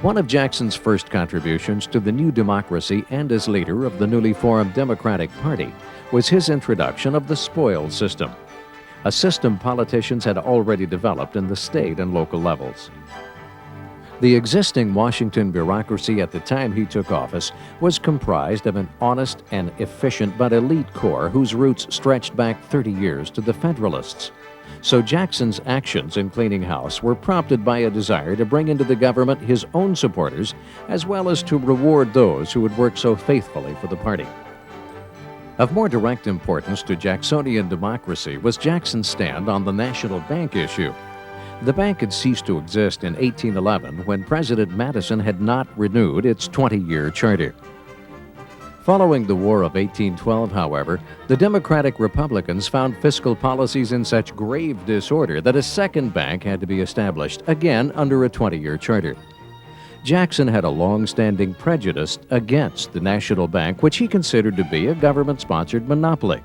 One of Jackson's first contributions to the new democracy and as leader of the newly formed Democratic Party was his introduction of the spoils system, a system politicians had already developed in the state and local levels. The existing Washington bureaucracy at the time he took office was comprised of an honest and efficient but elite corps whose roots stretched back 30 years to the Federalists. So Jackson's actions in cleaning house were prompted by a desire to bring into the government his own supporters, as well as to reward those who had worked so faithfully for the party. Of more direct importance to Jacksonian democracy was Jackson's stand on the national bank issue. The bank had ceased to exist in 1811 when President Madison had not renewed its 20-year charter. Following the War of 1812, however, the Democratic Republicans found fiscal policies in such grave disorder that a second bank had to be established, again under a 20-year charter. Jackson had a long-standing prejudice against the National Bank, which he considered to be a government-sponsored monopoly.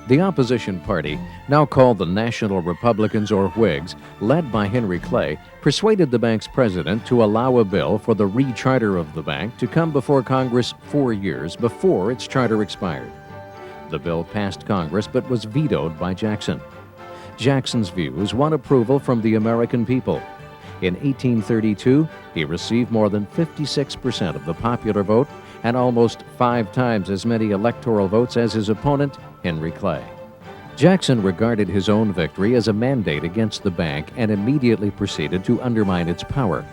The opposition party, now called the National Republicans or Whigs, led by Henry Clay, persuaded the bank's president to allow a bill for the recharter of the bank to come before Congress 4 years before its charter expired. The bill passed Congress but was vetoed by Jackson. Jackson's views won approval from the American people. In 1832, he received more than 56% of the popular vote and almost 5 times as many electoral votes as his opponent, Henry Clay. Jackson regarded his own victory as a mandate against the bank and immediately proceeded to undermine its power.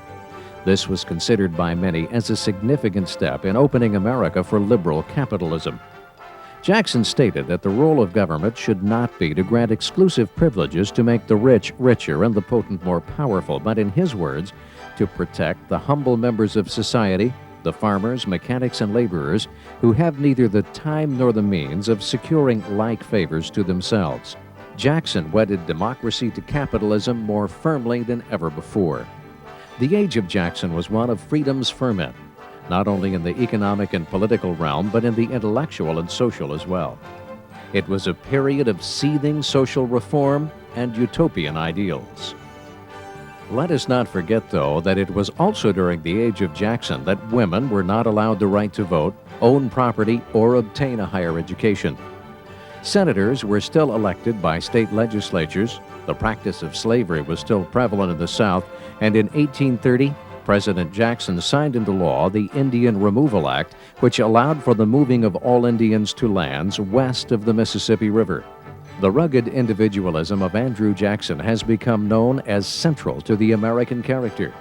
This was considered by many as a significant step in opening America for liberal capitalism. Jackson stated that the role of government should not be to grant exclusive privileges to make the rich richer and the potent more powerful, but in his words, to protect the humble members of society, the farmers, mechanics, and laborers who have neither the time nor the means of securing like favors to themselves. Jackson wedded democracy to capitalism more firmly than ever before. The age of Jackson was one of freedom's ferment, not only in the economic and political realm, but in the intellectual and social as well. It was a period of seething social reform and utopian ideals. Let us not forget, though, that it was also during the age of Jackson that women were not allowed the right to vote, own property, or obtain a higher education. Senators were still elected by state legislatures, the practice of slavery was still prevalent in the South, and in 1830, President Jackson signed into law the Indian Removal Act, which allowed for the moving of all Indians to lands west of the Mississippi River. The rugged individualism of Andrew Jackson has become known as central to the American character.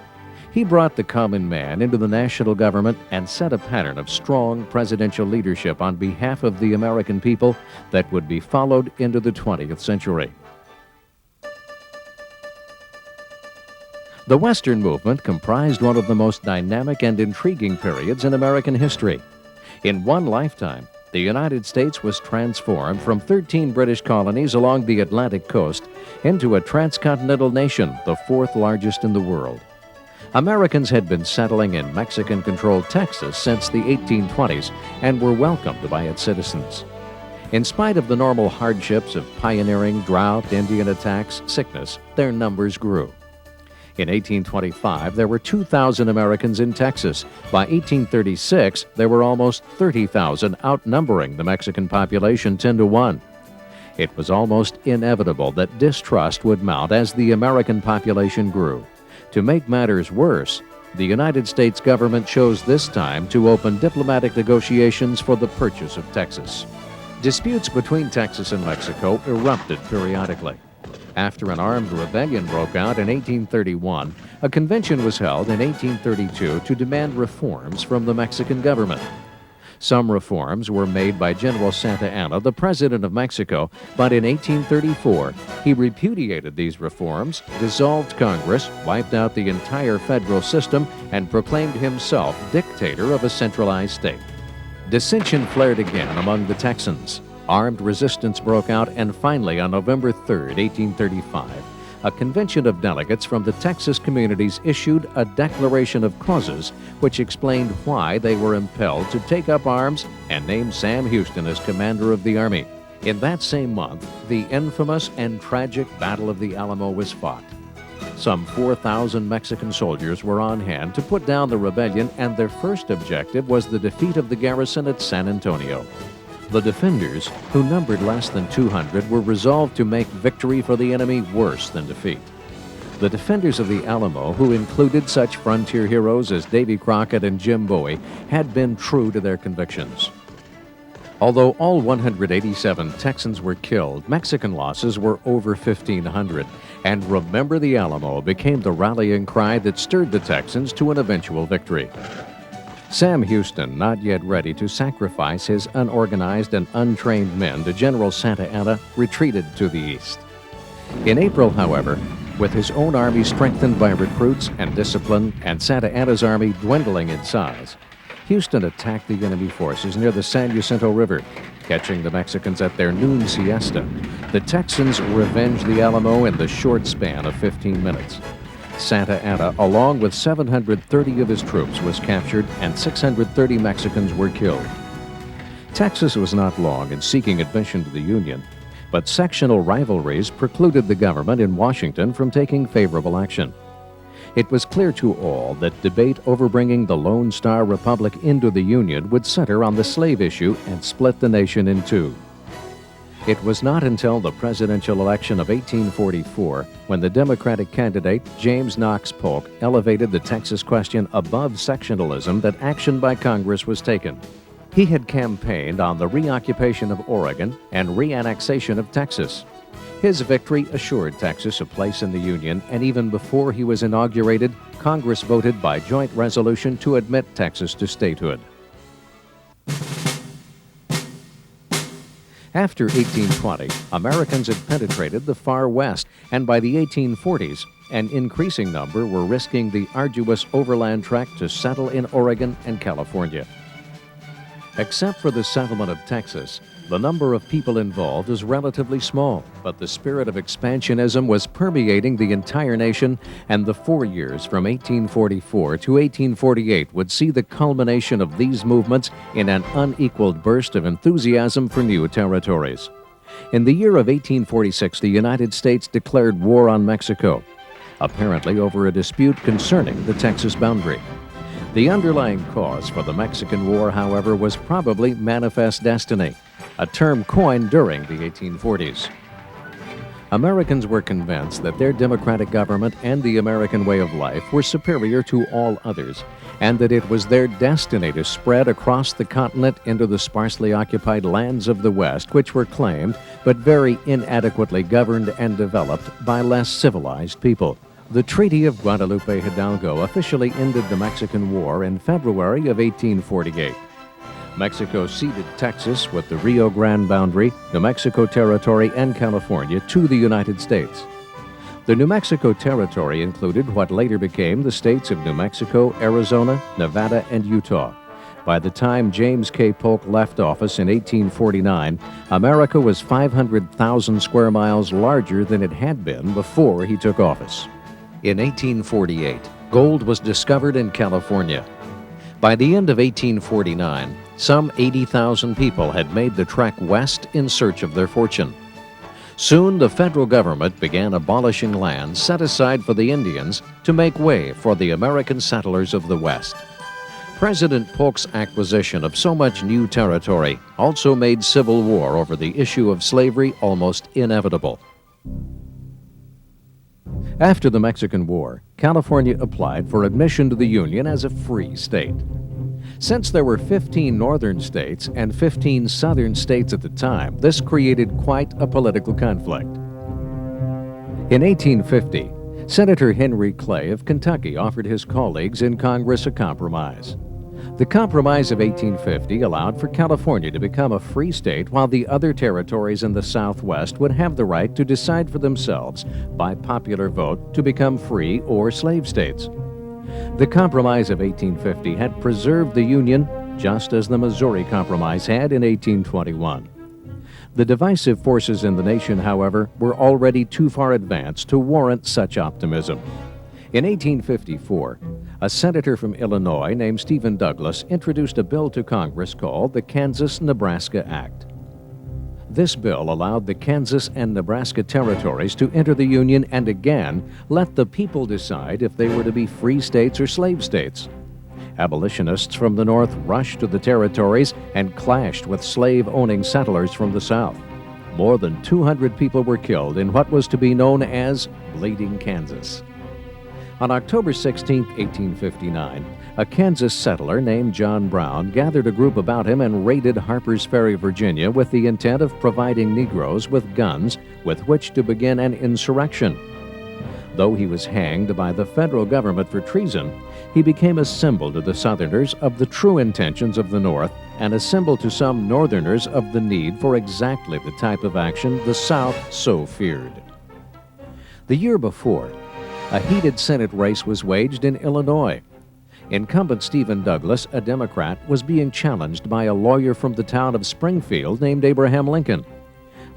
He brought the common man into the national government and set a pattern of strong presidential leadership on behalf of the American people that would be followed into the 20th century. The Western movement comprised one of the most dynamic and intriguing periods in American history. In one lifetime, the United States was transformed from 13 British colonies along the Atlantic coast into a transcontinental nation, the 4th largest in the world. Americans had been settling in Mexican-controlled Texas since the 1820s and were welcomed by its citizens. In spite of the normal hardships of pioneering, drought, Indian attacks, sickness, their numbers grew. In 1825, there were 2,000 Americans in Texas. By 1836, there were almost 30,000, outnumbering the Mexican population 10-1. It was almost inevitable that distrust would mount as the American population grew. To make matters worse, the United States government chose this time to open diplomatic negotiations for the purchase of Texas. Disputes between Texas and Mexico erupted periodically. After an armed rebellion broke out in 1831, a convention was held in 1832 to demand reforms from the Mexican government. Some reforms were made by General Santa Anna, the president of Mexico, but in 1834, he repudiated these reforms, dissolved Congress, wiped out the entire federal system, and proclaimed himself dictator of a centralized state. Dissension flared again among the Texans. Armed resistance broke out, and finally, on November 3, 1835, a convention of delegates from the Texas communities issued a declaration of causes which explained why they were impelled to take up arms and named Sam Houston as commander of the Army. In that same month, the infamous and tragic Battle of the Alamo was fought. Some 4,000 Mexican soldiers were on hand to put down the rebellion, and their first objective was the defeat of the garrison at San Antonio. The defenders, who numbered less than 200, were resolved to make victory for the enemy worse than defeat. The defenders of the Alamo, who included such frontier heroes as Davy Crockett and Jim Bowie, had been true to their convictions. Although all 187 Texans were killed, Mexican losses were over 1,500, and "Remember the Alamo" became the rallying cry that stirred the Texans to an eventual victory. Sam Houston, not yet ready to sacrifice his unorganized and untrained men to General Santa Anna, retreated to the east. In April, however, with his own army strengthened by recruits and discipline and Santa Anna's army dwindling in size, Houston attacked the enemy forces near the San Jacinto River, catching the Mexicans at their noon siesta. The Texans revenged the Alamo in the short span of 15 minutes. Santa Anna, along with 730 of his troops, was captured and 630 Mexicans were killed. Texas was not long in seeking admission to the Union, but sectional rivalries precluded the government in Washington from taking favorable action. It was clear to all that debate over bringing the Lone Star Republic into the Union would center on the slave issue and split the nation in two. It was not until the presidential election of 1844, when the Democratic candidate James Knox Polk elevated the Texas question above sectionalism, that action by Congress was taken. He had campaigned on the reoccupation of Oregon and reannexation of Texas. His victory assured Texas a place in the Union, and even before he was inaugurated, Congress voted by joint resolution to admit Texas to statehood. After 1820, Americans had penetrated the far west, and by the 1840s, an increasing number were risking the arduous overland trek to settle in Oregon and California. Except for the settlement of Texas, the number of people involved is relatively small, but the spirit of expansionism was permeating the entire nation, and the 4 years from 1844 to 1848 would see the culmination of these movements in an unequaled burst of enthusiasm for new territories. In the year of 1846, the United States declared war on Mexico, apparently over a dispute concerning the Texas boundary. The underlying cause for the Mexican War, however, was probably manifest destiny, a term coined during the 1840s. Americans were convinced that their democratic government and the American way of life were superior to all others, and that it was their destiny to spread across the continent into the sparsely occupied lands of the West, which were claimed but very inadequately governed and developed by less civilized people. The Treaty of Guadalupe Hidalgo officially ended the Mexican War in February of 1848. Mexico ceded Texas with the Rio Grande boundary, New Mexico Territory, and California to the United States. The New Mexico Territory included what later became the states of New Mexico, Arizona, Nevada, and Utah. By the time James K. Polk left office in 1849, America was 500,000 square miles larger than it had been before he took office. In 1848, gold was discovered in California. By the end of 1849, some 80,000 people had made the trek west in search of their fortune. Soon, the federal government began abolishing land set aside for the Indians to make way for the American settlers of the West. President Polk's acquisition of so much new territory also made civil war over the issue of slavery almost inevitable. After the Mexican War, California applied for admission to the Union as a free state. Since there were 15 northern states and 15 southern states at the time, this created quite a political conflict. In 1850, Senator Henry Clay of Kentucky offered his colleagues in Congress a compromise. The Compromise of 1850 allowed for California to become a free state, while the other territories in the Southwest would have the right to decide for themselves by popular vote to become free or slave states. The Compromise of 1850 had preserved the Union, just as the Missouri Compromise had in 1821. The divisive forces in the nation, however, were already too far advanced to warrant such optimism. In 1854, a senator from Illinois named Stephen Douglas introduced a bill to Congress called the Kansas-Nebraska Act. This bill allowed the Kansas and Nebraska territories to enter the Union and again let the people decide if they were to be free states or slave states. Abolitionists from the North rushed to the territories and clashed with slave-owning settlers from the South. More than 200 people were killed in what was to be known as Bleeding Kansas. On October 16, 1859, a Kansas settler named John Brown gathered a group about him and raided Harper's Ferry, Virginia, with the intent of providing Negroes with guns with which to begin an insurrection. Though he was hanged by the federal government for treason, he became a symbol to the Southerners of the true intentions of the North and a symbol to some Northerners of the need for exactly the type of action the South so feared. The year before, a heated Senate race was waged in Illinois. Incumbent Stephen Douglas, a Democrat, was being challenged by a lawyer from the town of Springfield named Abraham Lincoln.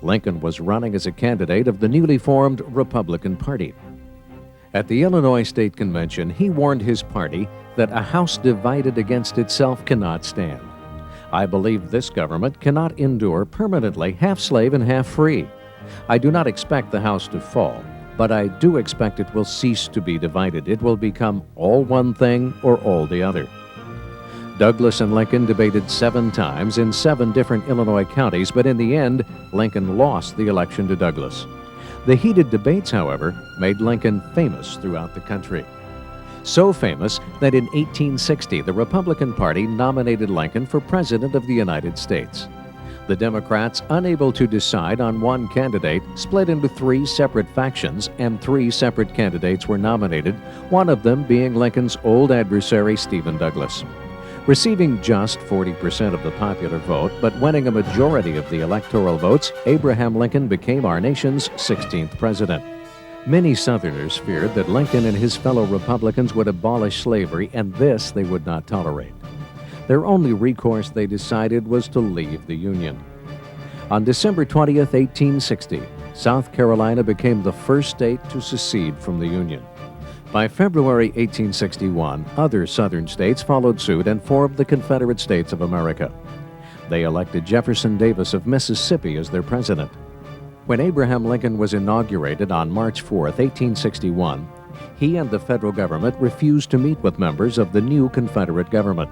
Lincoln was running as a candidate of the newly formed Republican Party. At the Illinois State Convention, he warned his party that a house divided against itself cannot stand. I believe this government cannot endure permanently half slave and half free. I do not expect the house to fall, but I do expect it will cease to be divided. It will become all one thing or all the other. Douglas and Lincoln debated 7 times in 7 different Illinois counties, but in the end, Lincoln lost the election to Douglas. The heated debates, however, made Lincoln famous throughout the country. So famous that in 1860, the Republican Party nominated Lincoln for President of the United States. The Democrats, unable to decide on one candidate, split into 3 separate factions, and 3 separate candidates were nominated, one of them being Lincoln's old adversary, Stephen Douglas. Receiving just 40% of the popular vote, but winning a majority of the electoral votes, Abraham Lincoln became our nation's 16th president. Many Southerners feared that Lincoln and his fellow Republicans would abolish slavery, and this they would not tolerate. Their only recourse, they decided, was to leave the Union. On December 20th, 1860, South Carolina became the first state to secede from the Union. By February 1861, other Southern states followed suit and formed the Confederate States of America. They elected Jefferson Davis of Mississippi as their president. When Abraham Lincoln was inaugurated on March 4, 1861, he and the federal government refused to meet with members of the new Confederate government.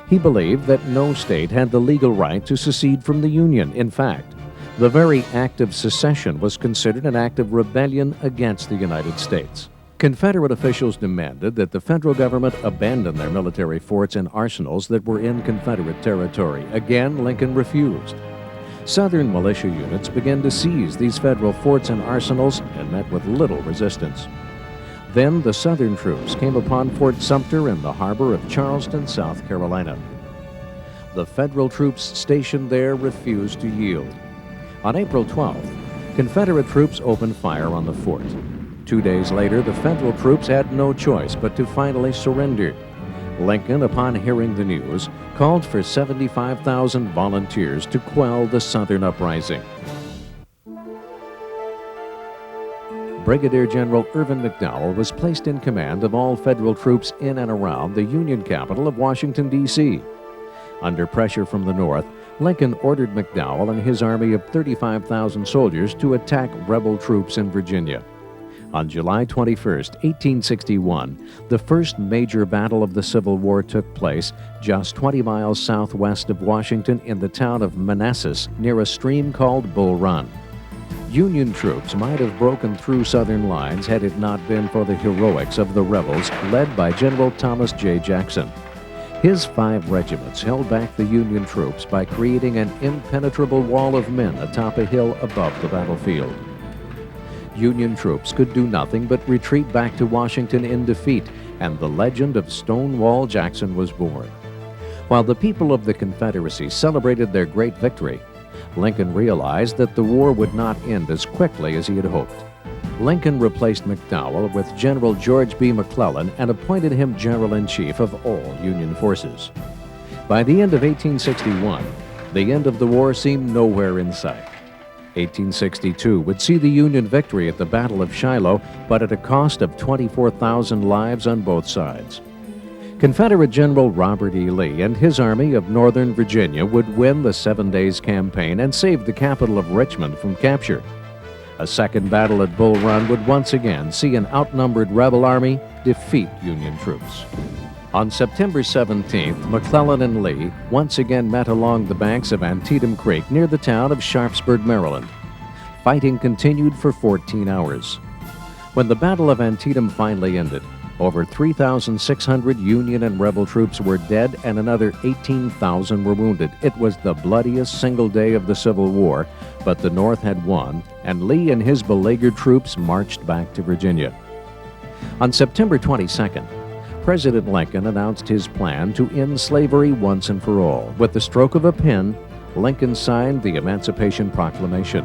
He believed that no state had the legal right to secede from the Union. In fact, the very act of secession was considered an act of rebellion against the United States. Confederate officials demanded that the federal government abandon their military forts and arsenals that were in Confederate territory. Again, Lincoln refused. Southern militia units began to seize these federal forts and arsenals and met with little resistance. Then the Southern troops came upon Fort Sumter in the harbor of Charleston, South Carolina. The federal troops stationed there refused to yield. On April 12th, Confederate troops opened fire on the fort. 2 days later, the federal troops had no choice but to finally surrender. Lincoln, upon hearing the news, called for 75,000 volunteers to quell the Southern uprising. Brigadier General Irvin McDowell was placed in command of all federal troops in and around the Union capital of Washington, D.C. Under pressure from the North, Lincoln ordered McDowell and his army of 35,000 soldiers to attack rebel troops in Virginia. On July 21, 1861, the first major battle of the Civil War took place just 20 miles southwest of Washington in the town of Manassas near a stream called Bull Run. Union troops might have broken through Southern lines had it not been for the heroics of the rebels led by General Thomas J. Jackson. His 5 regiments held back the Union troops by creating an impenetrable wall of men atop a hill above the battlefield. Union troops could do nothing but retreat back to Washington in defeat, and the legend of Stonewall Jackson was born. While the people of the Confederacy celebrated their great victory, Lincoln realized that the war would not end as quickly as he had hoped. Lincoln replaced McDowell with General George B. McClellan and appointed him General-in-Chief of all Union forces. By the end of 1861, the end of the war seemed nowhere in sight. 1862 would see the Union victory at the Battle of Shiloh, but at a cost of 24,000 lives on both sides. Confederate General Robert E. Lee and his army of Northern Virginia would win the 7 Days Campaign and save the capital of Richmond from capture. A second battle at Bull Run would once again see an outnumbered rebel army defeat Union troops. On September 17th, McClellan and Lee once again met along the banks of Antietam Creek near the town of Sharpsburg, Maryland. Fighting continued for 14 hours. When the Battle of Antietam finally ended, over 3,600 Union and rebel troops were dead and another 18,000 were wounded. It was the bloodiest single day of the Civil War, but the North had won, and Lee and his beleaguered troops marched back to Virginia. On September 22nd, President Lincoln announced his plan to end slavery once and for all. With the stroke of a pen, Lincoln signed the Emancipation Proclamation.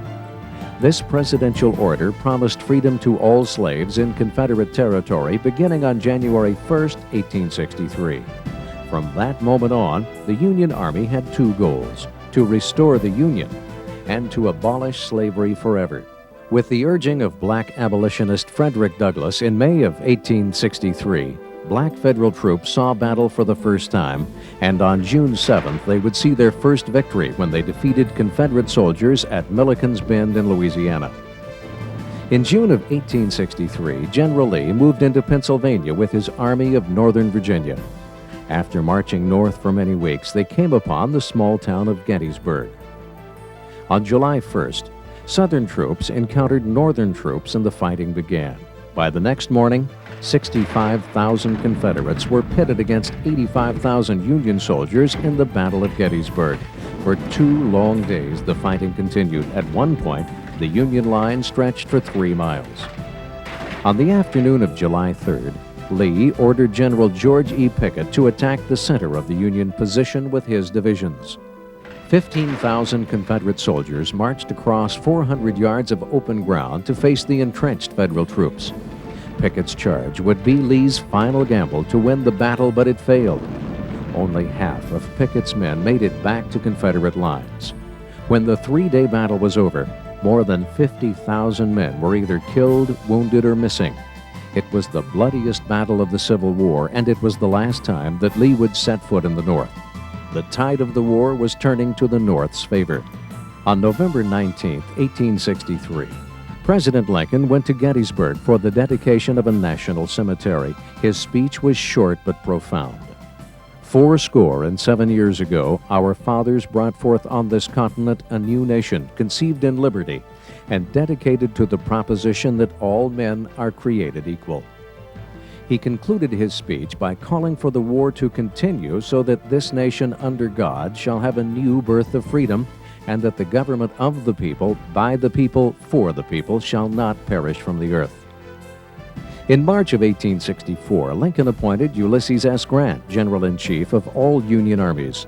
This presidential order promised freedom to all slaves in Confederate territory beginning on January 1, 1863. From that moment on, the Union Army had 2 goals: to restore the Union and to abolish slavery forever. With the urging of black abolitionist Frederick Douglass in May of 1863, black federal troops saw battle for the first time, and on June 7th they would see their first victory when they defeated Confederate soldiers at Milliken's Bend in Louisiana. In June of 1863, General Lee moved into Pennsylvania with his Army of Northern Virginia. After marching north for many weeks, they came upon the small town of Gettysburg. On July 1st, Southern troops encountered Northern troops and the fighting began. By the next morning, 65,000 Confederates were pitted against 85,000 Union soldiers in the Battle of Gettysburg. For 2 long days, the fighting continued. At one point, the Union line stretched for 3 miles. On the afternoon of July 3rd, Lee ordered General George E. Pickett to attack the center of the Union position with his divisions. 15,000 Confederate soldiers marched across 400 yards of open ground to face the entrenched Federal troops. Pickett's charge would be Lee's final gamble to win the battle, but it failed. Only half of Pickett's men made it back to Confederate lines. When the 3-day battle was over, more than 50,000 men were either killed, wounded, or missing. It was the bloodiest battle of the Civil War, and it was the last time that Lee would set foot in the North. The tide of the war was turning to the North's favor. On November 19, 1863, President Lincoln went to Gettysburg for the dedication of a national cemetery. His speech was short but profound. 74 years ago, our fathers brought forth on this continent a new nation, conceived in liberty, and dedicated to the proposition that all men are created equal. He concluded his speech by calling for the war to continue so that this nation under God shall have a new birth of freedom, and that the government of the people, by the people, for the people, shall not perish from the earth. In March of 1864, Lincoln appointed Ulysses S. Grant General-in-Chief of all Union armies.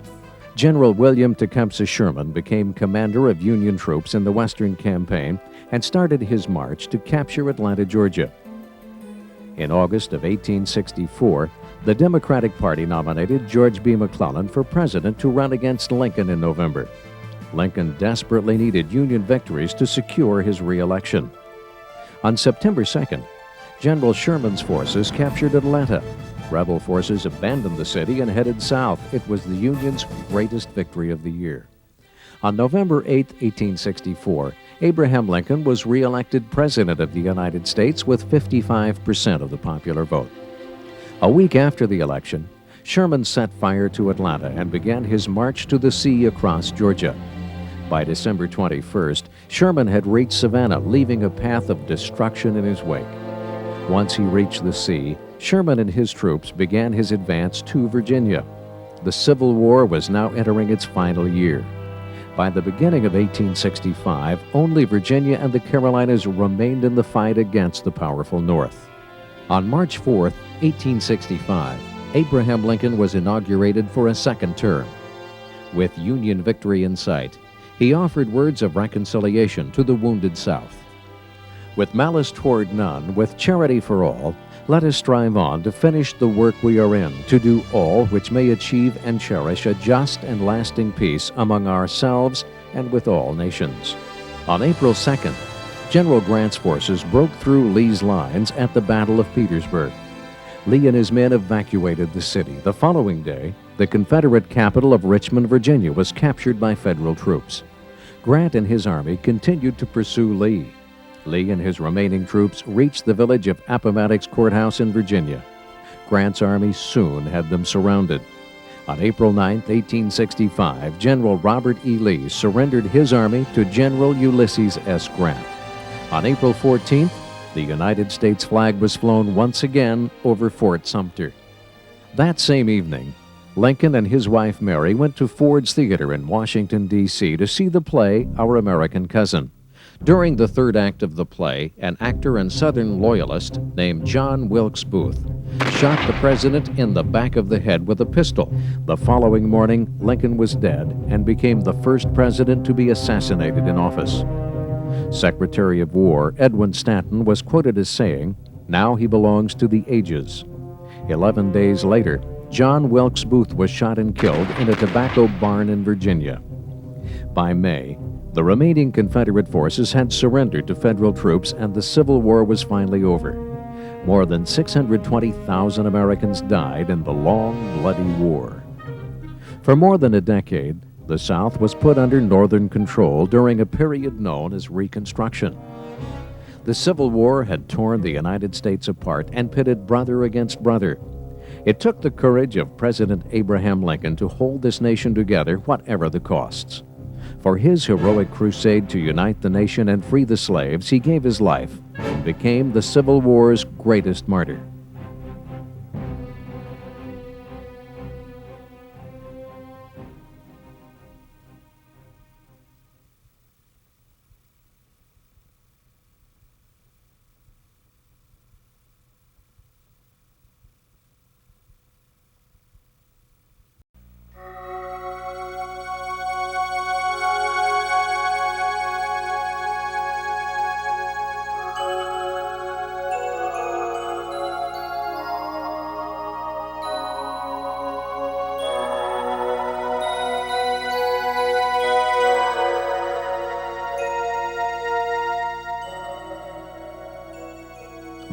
General William Tecumseh Sherman became commander of Union troops in the Western Campaign and started his march to capture Atlanta, Georgia. In August of 1864, the Democratic Party nominated George B. McClellan for president to run against Lincoln in November. Lincoln desperately needed Union victories to secure his re-election. On September 2nd, General Sherman's forces captured Atlanta. Rebel forces abandoned the city and headed south. It was the Union's greatest victory of the year. On November 8, 1864, Abraham Lincoln was re-elected President of the United States with 55% of the popular vote. A week after the election, Sherman set fire to Atlanta and began his march to the sea across Georgia. By December 21st, Sherman had reached Savannah, leaving a path of destruction in his wake. Once he reached the sea, Sherman and his troops began his advance to Virginia. The Civil War was now entering its final year. By the beginning of 1865, only Virginia and the Carolinas remained in the fight against the powerful North. On March 4, 1865, Abraham Lincoln was inaugurated for a second term. With Union victory in sight, he offered words of reconciliation to the wounded South. With malice toward none, with charity for all, let us strive on to finish the work we are in, to do all which may achieve and cherish a just and lasting peace among ourselves and with all nations. On April 2nd, General Grant's forces broke through Lee's lines at the Battle of Petersburg. Lee and his men evacuated the city. The following day, the Confederate capital of Richmond, Virginia, was captured by Federal troops. Grant and his army continued to pursue Lee. Lee and his remaining troops reached the village of Appomattox Courthouse in Virginia. Grant's army soon had them surrounded. On April 9, 1865, General Robert E. Lee surrendered his army to General Ulysses S. Grant. On April 14th, the United States flag was flown once again over Fort Sumter. That same evening, Lincoln and his wife Mary went to Ford's Theater in Washington, D.C. to see the play Our American Cousin. During the third act of the play, an actor and Southern loyalist named John Wilkes Booth shot the president in the back of the head with a pistol. The following morning, Lincoln was dead and became the first president to be assassinated in office. Secretary of War Edwin Stanton was quoted as saying, "Now he belongs to the ages." 11 days later, John Wilkes Booth was shot and killed in a tobacco barn in Virginia. By May, The remaining Confederate forces had surrendered to federal troops, and the Civil War was finally over. More than 620,000 Americans died in the long, bloody war. For more than a decade, the South was put under Northern control during a period known as Reconstruction. The Civil War had torn the United States apart and pitted brother against brother. It took the courage of President Abraham Lincoln to hold this nation together, whatever the costs. For his heroic crusade to unite the nation and free the slaves, he gave his life and became the Civil War's greatest martyr.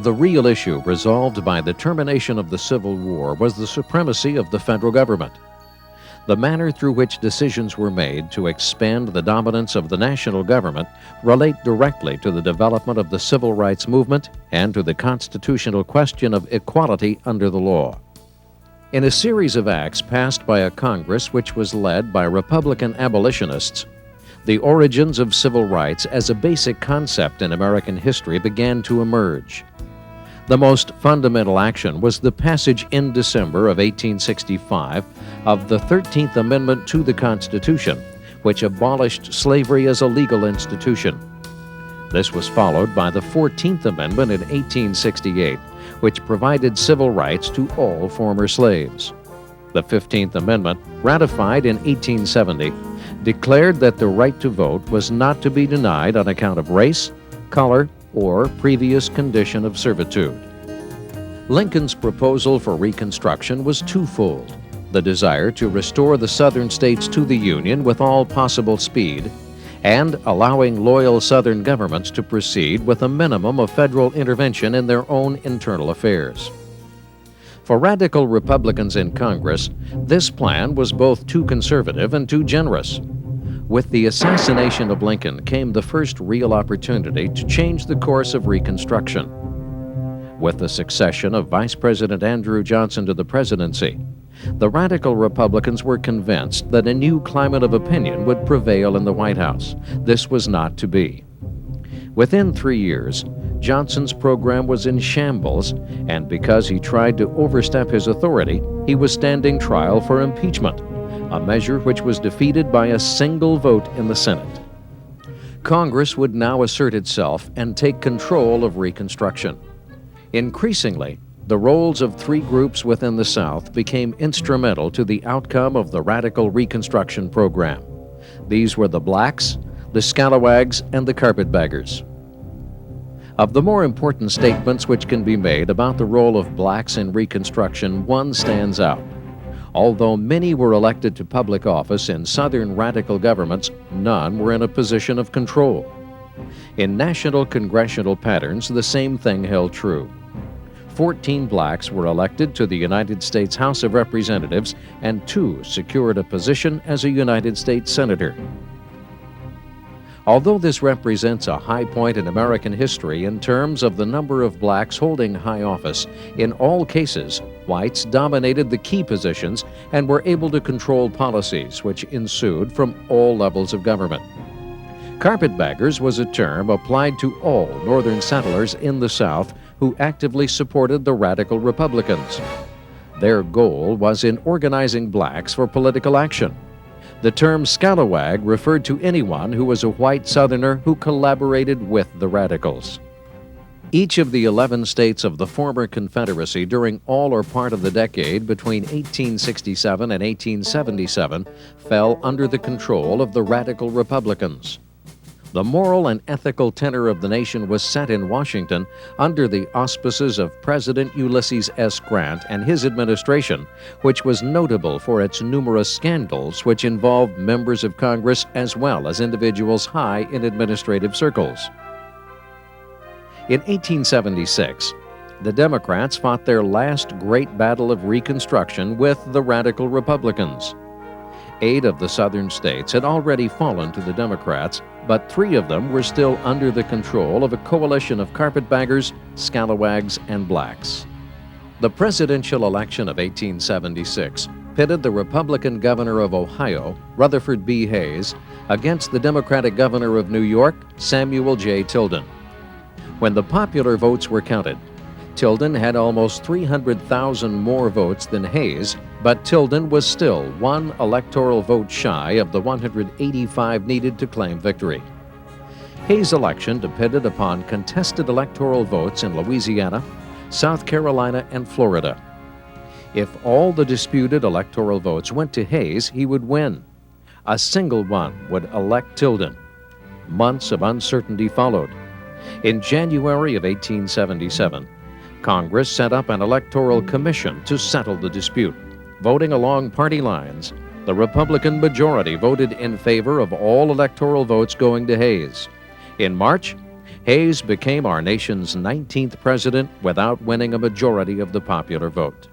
The real issue resolved by the termination of the Civil War was the supremacy of the federal government. The manner through which decisions were made to expand the dominance of the national government relate directly to the development of the civil rights movement and to the constitutional question of equality under the law. In a series of acts passed by a Congress which was led by Republican abolitionists, the origins of civil rights as a basic concept in American history began to emerge. The most fundamental action was the passage in December of 1865 of the 13th Amendment to the Constitution, which abolished slavery as a legal institution. This was followed by the 14th Amendment in 1868, which provided civil rights to all former slaves. The 15th Amendment, ratified in 1870, declared that the right to vote was not to be denied on account of race, color, or previous condition of servitude. Lincoln's proposal for Reconstruction was twofold: the desire to restore the Southern states to the Union with all possible speed, and allowing loyal Southern governments to proceed with a minimum of federal intervention in their own internal affairs. For radical Republicans in Congress, this plan was both too conservative and too generous. With the assassination of Lincoln came the first real opportunity to change the course of Reconstruction. With the succession of Vice President Andrew Johnson to the presidency, the radical Republicans were convinced that a new climate of opinion would prevail in the White House. This was not to be. Within 3 years, Johnson's program was in shambles, and because he tried to overstep his authority, he was standing trial for impeachment, a measure which was defeated by a single vote in the Senate. Congress would now assert itself and take control of Reconstruction. Increasingly, the roles of three groups within the South became instrumental to the outcome of the radical Reconstruction program. These were the blacks, the scalawags, and the carpetbaggers. Of the more important statements which can be made about the role of blacks in Reconstruction, one stands out. Although many were elected to public office in Southern radical governments, none were in a position of control. In national congressional patterns, the same thing held true. 14 blacks were elected to the United States House of Representatives, and 2 secured a position as a United States Senator. Although this represents a high point in American history in terms of the number of blacks holding high office, in all cases, whites dominated the key positions and were able to control policies which ensued from all levels of government. Carpetbaggers was a term applied to all Northern settlers in the South who actively supported the radical Republicans. Their goal was in organizing blacks for political action. The term scalawag referred to anyone who was a white Southerner who collaborated with the radicals. Each of the 11 states of the former Confederacy during all or part of the decade between 1867 and 1877 fell under the control of the radical Republicans. The moral and ethical tenor of the nation was set in Washington under the auspices of President Ulysses S. Grant and his administration, which was notable for its numerous scandals which involved members of Congress as well as individuals high in administrative circles. In 1876, the Democrats fought their last great battle of Reconstruction with the radical Republicans. 8 of the southern states had already fallen to the Democrats, but 3 of them were still under the control of a coalition of carpetbaggers, scalawags, and blacks. The presidential election of 1876 pitted the Republican governor of Ohio, Rutherford B. Hayes, against the Democratic governor of New York, Samuel J. Tilden. When the popular votes were counted, Tilden had almost 300,000 more votes than Hayes, but Tilden was still 1 electoral vote shy of the 185 needed to claim victory. Hayes' election depended upon contested electoral votes in Louisiana, South Carolina, and Florida. If all the disputed electoral votes went to Hayes, he would win. A single one would elect Tilden. Months of uncertainty followed. In January of 1877, Congress set up an electoral commission to settle the dispute. Voting along party lines, the Republican majority voted in favor of all electoral votes going to Hayes. In March, Hayes became our nation's 19th president without winning a majority of the popular vote.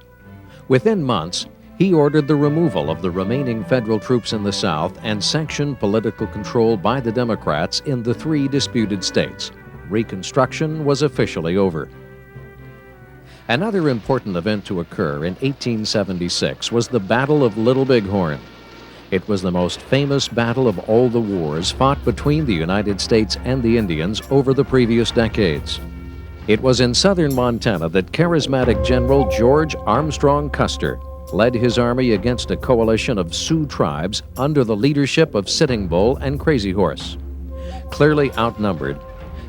Within months, he ordered the removal of the remaining federal troops in the South and sanctioned political control by the Democrats in the 3 disputed states. Reconstruction was officially over. Another important event to occur in 1876 was the Battle of Little Bighorn. It was the most famous battle of all the wars fought between the United States and the Indians over the previous decades. It was in southern Montana that charismatic General George Armstrong Custer led his army against a coalition of Sioux tribes under the leadership of Sitting Bull and Crazy Horse. Clearly outnumbered,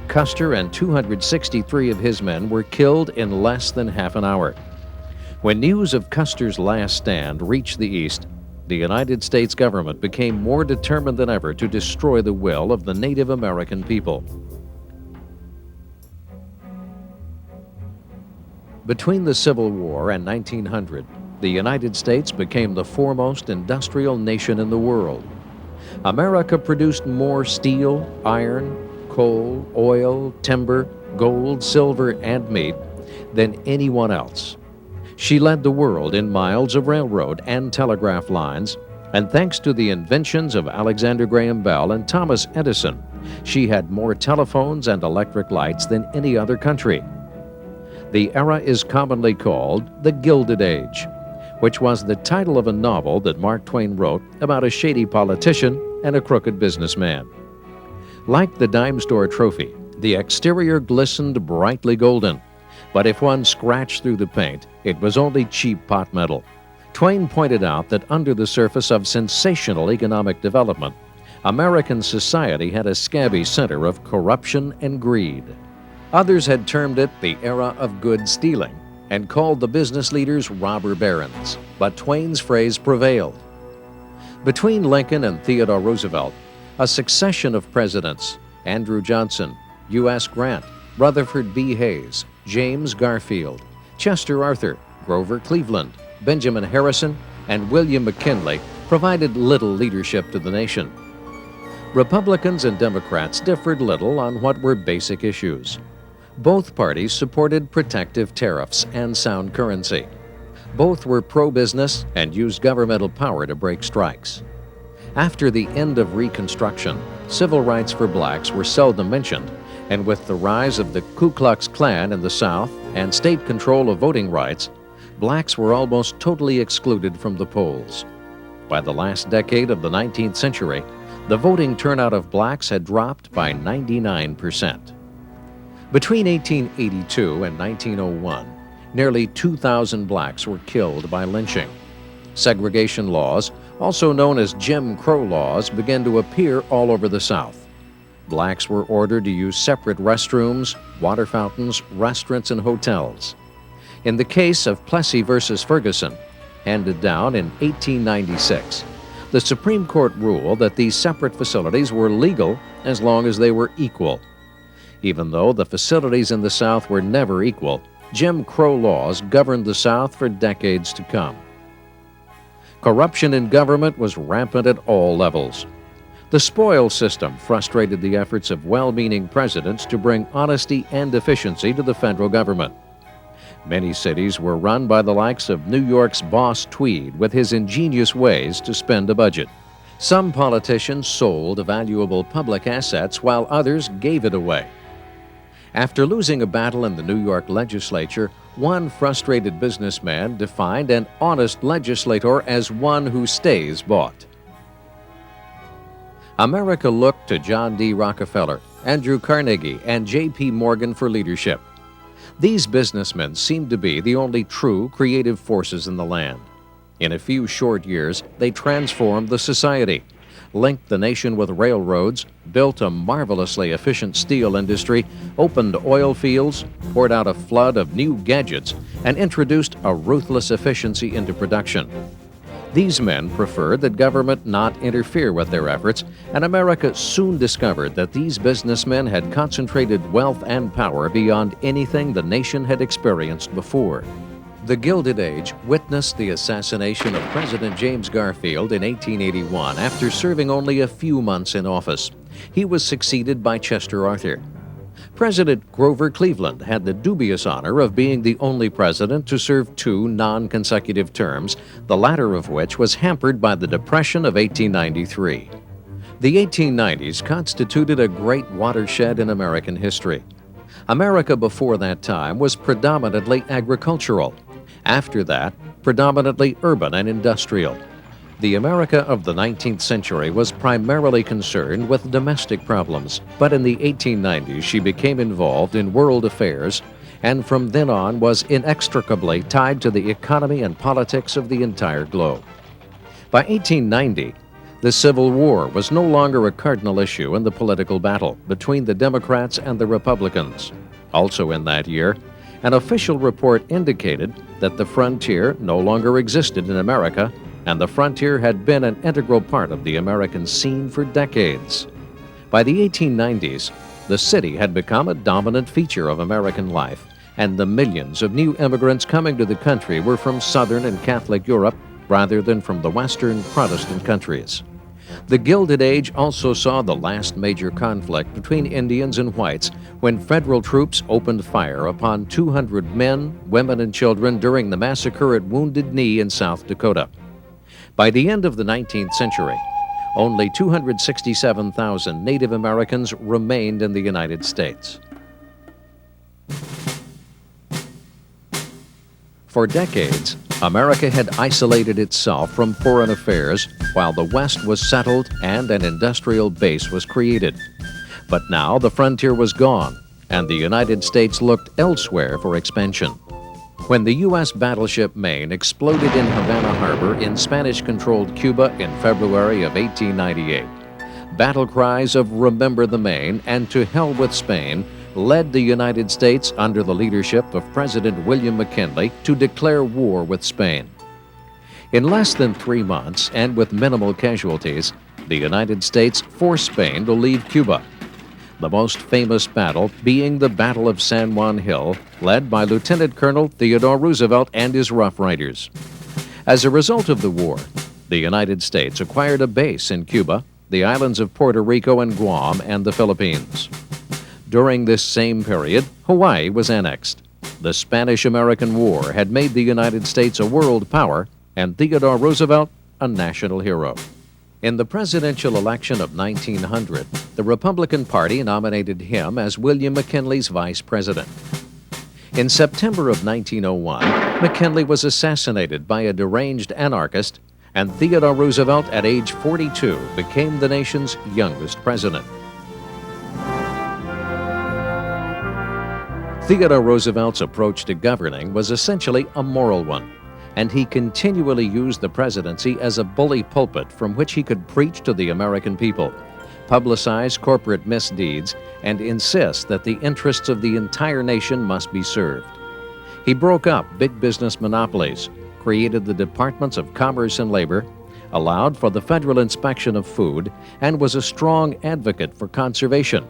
Custer and 263 of his men were killed in less than half an hour. When news of Custer's last stand reached the east, the United States government became more determined than ever to destroy the will of the Native American people. Between the Civil War and 1900, the United States became the foremost industrial nation in the world. America produced more steel, iron, coal, oil, timber, gold, silver, and meat than anyone else. She led the world in miles of railroad and telegraph lines, and thanks to the inventions of Alexander Graham Bell and Thomas Edison, she had more telephones and electric lights than any other country. The era is commonly called the Gilded Age, which was the title of a novel that Mark Twain wrote about a shady politician and a crooked businessman. Like the dime store trophy, the exterior glistened brightly golden, but if one scratched through the paint, it was only cheap pot metal. Twain pointed out that under the surface of sensational economic development, American society had a scabby center of corruption and greed. Others had termed it the era of good stealing and called the business leaders robber barons, but Twain's phrase prevailed. Between Lincoln and Theodore Roosevelt, a succession of presidents, Andrew Johnson, U.S. Grant, Rutherford B. Hayes, James Garfield, Chester Arthur, Grover Cleveland, Benjamin Harrison, and William McKinley, provided little leadership to the nation. Republicans and Democrats differed little on what were basic issues. Both parties supported protective tariffs and sound currency. Both were pro-business and used governmental power to break strikes. After the end of Reconstruction, civil rights for blacks were seldom mentioned, and with the rise of the Ku Klux Klan in the South and state control of voting rights, blacks were almost totally excluded from the polls. By the last decade of the 19th century, the voting turnout of blacks had dropped by 99%. Between 1882 and 1901, nearly 2,000 blacks were killed by lynching. Segregation laws, also known as Jim Crow laws, began to appear all over the South. Blacks were ordered to use separate restrooms, water fountains, restaurants, and hotels. In the case of Plessy versus Ferguson, handed down in 1896, the Supreme Court ruled that these separate facilities were legal as long as they were equal. Even though the facilities in the South were never equal, Jim Crow laws governed the South for decades to come. Corruption in government was rampant at all levels. The spoils system frustrated the efforts of well-meaning presidents to bring honesty and efficiency to the federal government. Many cities were run by the likes of New York's Boss Tweed with his ingenious ways to spend a budget. Some politicians sold valuable public assets while others gave it away. After losing a battle in the New York legislature, one frustrated businessman defined an honest legislator as one who stays bought. America looked to John D. Rockefeller, Andrew Carnegie, and J.P. Morgan for leadership. These businessmen seemed to be the only true creative forces in the land. In a few short years, they transformed the society, linked the nation with railroads, built a marvelously efficient steel industry, opened oil fields, poured out a flood of new gadgets, and introduced a ruthless efficiency into production. These men preferred that government not interfere with their efforts, and America soon discovered that these businessmen had concentrated wealth and power beyond anything the nation had experienced before. The Gilded Age witnessed the assassination of President James Garfield in 1881 after serving only a few months in office. He was succeeded by Chester Arthur. President Grover Cleveland had the dubious honor of being the only president to serve 2 non-consecutive terms, the latter of which was hampered by the Depression of 1893. The 1890s constituted a great watershed in American history. America before that time was predominantly agricultural. After that, predominantly urban and industrial. The America of the 19th century was primarily concerned with domestic problems, but in the 1890s she became involved in world affairs, and from then on was inextricably tied to the economy and politics of the entire globe. By 1890, the Civil War was no longer a cardinal issue in the political battle between the Democrats and the Republicans. Also in that year, an official report indicated that the frontier no longer existed in America, and the frontier had been an integral part of the American scene for decades. By the 1890s, the city had become a dominant feature of American life, and the millions of new immigrants coming to the country were from Southern and Catholic Europe rather than from the Western Protestant countries. The Gilded Age also saw the last major conflict between Indians and whites when federal troops opened fire upon 200 men, women, and children during the massacre at Wounded Knee in South Dakota. By the end of the 19th century, only 267,000 Native Americans remained in the United States. For decades, America had isolated itself from foreign affairs while the West was settled and an industrial base was created. But now the frontier was gone, and the United States looked elsewhere for expansion. When the U.S. battleship Maine exploded in Havana Harbor in Spanish-controlled Cuba in February of 1898, battle cries of "Remember the Maine" and "To hell with Spain" led the United States under the leadership of President William McKinley to declare war with Spain. In less than 3 months and with minimal casualties, the United States forced Spain to leave Cuba. The most famous battle being the Battle of San Juan Hill, led by Lieutenant Colonel Theodore Roosevelt and his Rough Riders. As a result of the war, the United States acquired a base in Cuba, the islands of Puerto Rico and Guam, and the Philippines. During this same period, Hawaii was annexed. The Spanish-American War had made the United States a world power, and Theodore Roosevelt a national hero. In the presidential election of 1900, the Republican Party nominated him as William McKinley's vice president. In September of 1901, McKinley was assassinated by a deranged anarchist, and Theodore Roosevelt, at age 42, became the nation's youngest president. Theodore Roosevelt's approach to governing was essentially a moral one, and he continually used the presidency as a bully pulpit from which he could preach to the American people, publicize corporate misdeeds, and insist that the interests of the entire nation must be served. He broke up big business monopolies, created the Departments of Commerce and Labor, allowed for the federal inspection of food, and was a strong advocate for conservation.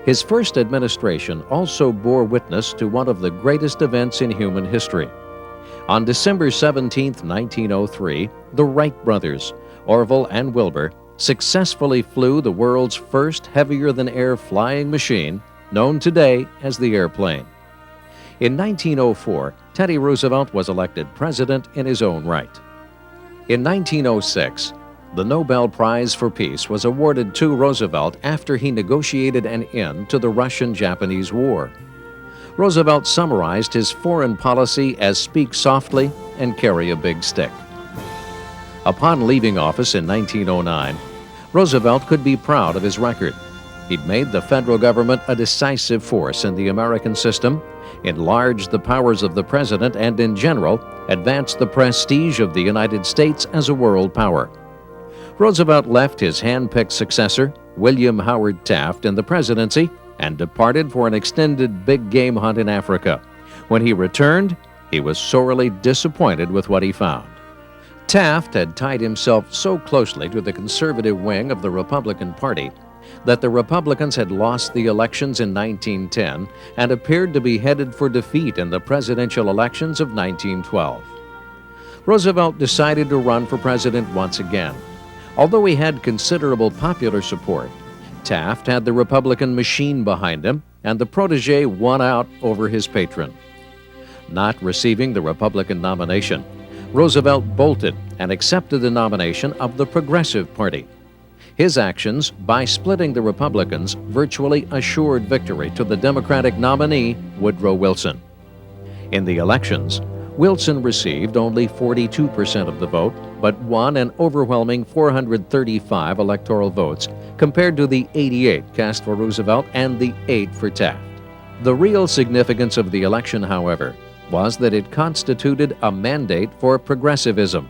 His first administration also bore witness to one of the greatest events in human history. On December 17, 1903, the Wright brothers, Orville and Wilbur, successfully flew the world's first heavier-than-air flying machine, known today as the airplane. In 1904, Teddy Roosevelt was elected president in his own right. In 1906, the Nobel Prize for Peace was awarded to Roosevelt after he negotiated an end to the Russian-Japanese War. Roosevelt summarized his foreign policy as speak softly and carry a big stick. Upon leaving office in 1909, Roosevelt could be proud of his record. He'd made the federal government a decisive force in the American system, enlarged the powers of the president, and in general, advanced the prestige of the United States as a world power. Roosevelt left his hand-picked successor, William Howard Taft, in the presidency and departed for an extended big game hunt in Africa. When he returned, he was sorely disappointed with what he found. Taft had tied himself so closely to the conservative wing of the Republican Party that the Republicans had lost the elections in 1910 and appeared to be headed for defeat in the presidential elections of 1912. Roosevelt decided to run for president once again. Although he had considerable popular support, Taft had the Republican machine behind him, and the protege won out over his patron. Not receiving the Republican nomination, Roosevelt bolted and accepted the nomination of the Progressive Party. His actions, by splitting the Republicans, virtually assured victory to the Democratic nominee, Woodrow Wilson. In the elections, Wilson received only 42% of the vote, but won an overwhelming 435 electoral votes, compared to the 88 cast for Roosevelt and the 8 for Taft. The real significance of the election, however, was that it constituted a mandate for progressivism.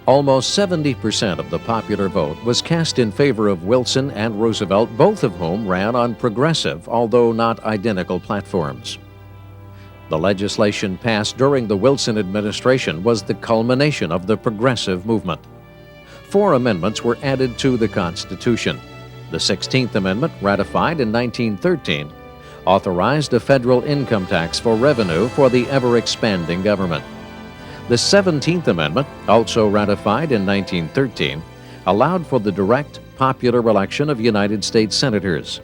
Almost 70% of the popular vote was cast in favor of Wilson and Roosevelt, both of whom ran on progressive, although not identical, platforms. The legislation passed during the Wilson administration was the culmination of the progressive movement. 4 amendments were added to the Constitution. The 16th Amendment, ratified in 1913, authorized a federal income tax for revenue for the ever-expanding government. The 17th Amendment, also ratified in 1913, allowed for the direct popular election of United States senators.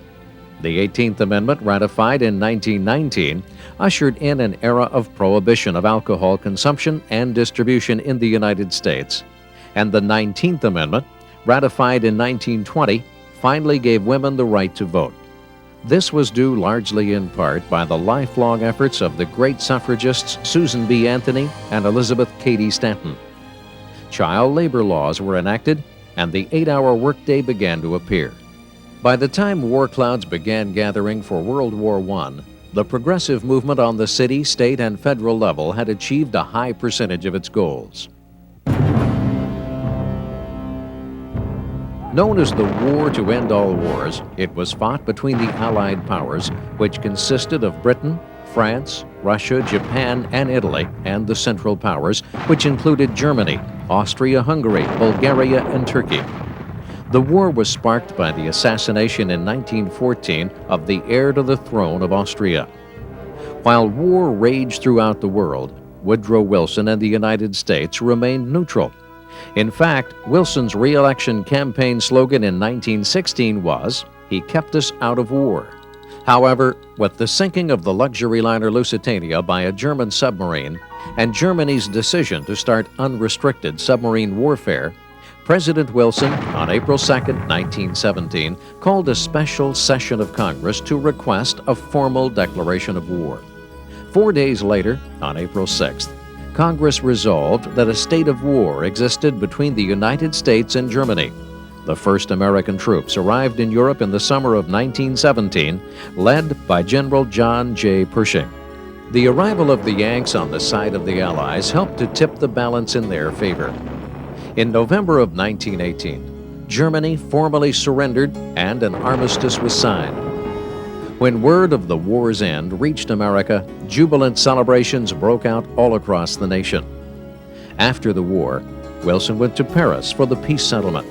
The 18th Amendment, ratified in 1919, ushered in an era of prohibition of alcohol consumption and distribution in the United States. And the 19th Amendment, ratified in 1920, finally gave women the right to vote. This was due largely in part by the lifelong efforts of the great suffragists Susan B. Anthony and Elizabeth Cady Stanton. Child labor laws were enacted, and the 8-hour workday began to appear. By the time war clouds began gathering for World War I, the progressive movement on the city, state, and federal level had achieved a high percentage of its goals. Known as the War to End All Wars, it was fought between the Allied powers, which consisted of Britain, France, Russia, Japan, and Italy, and the Central Powers, which included Germany, Austria-Hungary, Bulgaria, and Turkey. The war was sparked by the assassination in 1914 of the heir to the throne of Austria. While war raged throughout the world, Woodrow Wilson and the United States remained neutral. In fact, Wilson's re-election campaign slogan in 1916 was, "He kept us out of war." However, with the sinking of the luxury liner Lusitania by a German submarine and Germany's decision to start unrestricted submarine warfare, President Wilson, on April 2, 1917, called a special session of Congress to request a formal declaration of war. 4 days later, on April 6th, Congress resolved that a state of war existed between the United States and Germany. The first American troops arrived in Europe in the summer of 1917, led by General John J. Pershing. The arrival of the Yanks on the side of the Allies helped to tip the balance in their favor. In November of 1918, Germany formally surrendered and an armistice was signed. When word of the war's end reached America, jubilant celebrations broke out all across the nation. After the war, Wilson went to Paris for the peace settlement.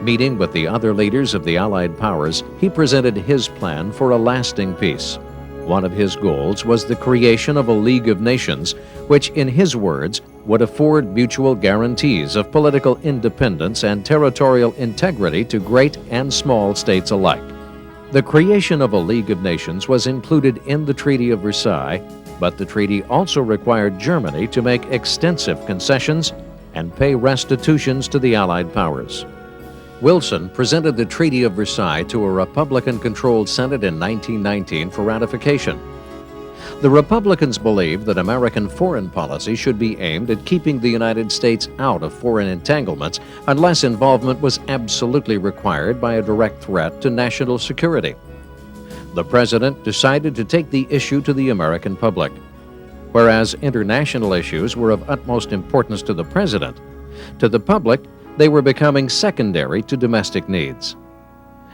Meeting with the other leaders of the Allied powers, he presented his plan for a lasting peace. One of his goals was the creation of a League of Nations, which, in his words, would afford mutual guarantees of political independence and territorial integrity to great and small states alike. The creation of a League of Nations was included in the Treaty of Versailles, but the treaty also required Germany to make extensive concessions and pay restitutions to the Allied powers. Wilson presented the Treaty of Versailles to a Republican-controlled Senate in 1919 for ratification. The Republicans believed that American foreign policy should be aimed at keeping the United States out of foreign entanglements unless involvement was absolutely required by a direct threat to national security. The president decided to take the issue to the American public. Whereas international issues were of utmost importance to the president, to the public, they were becoming secondary to domestic needs.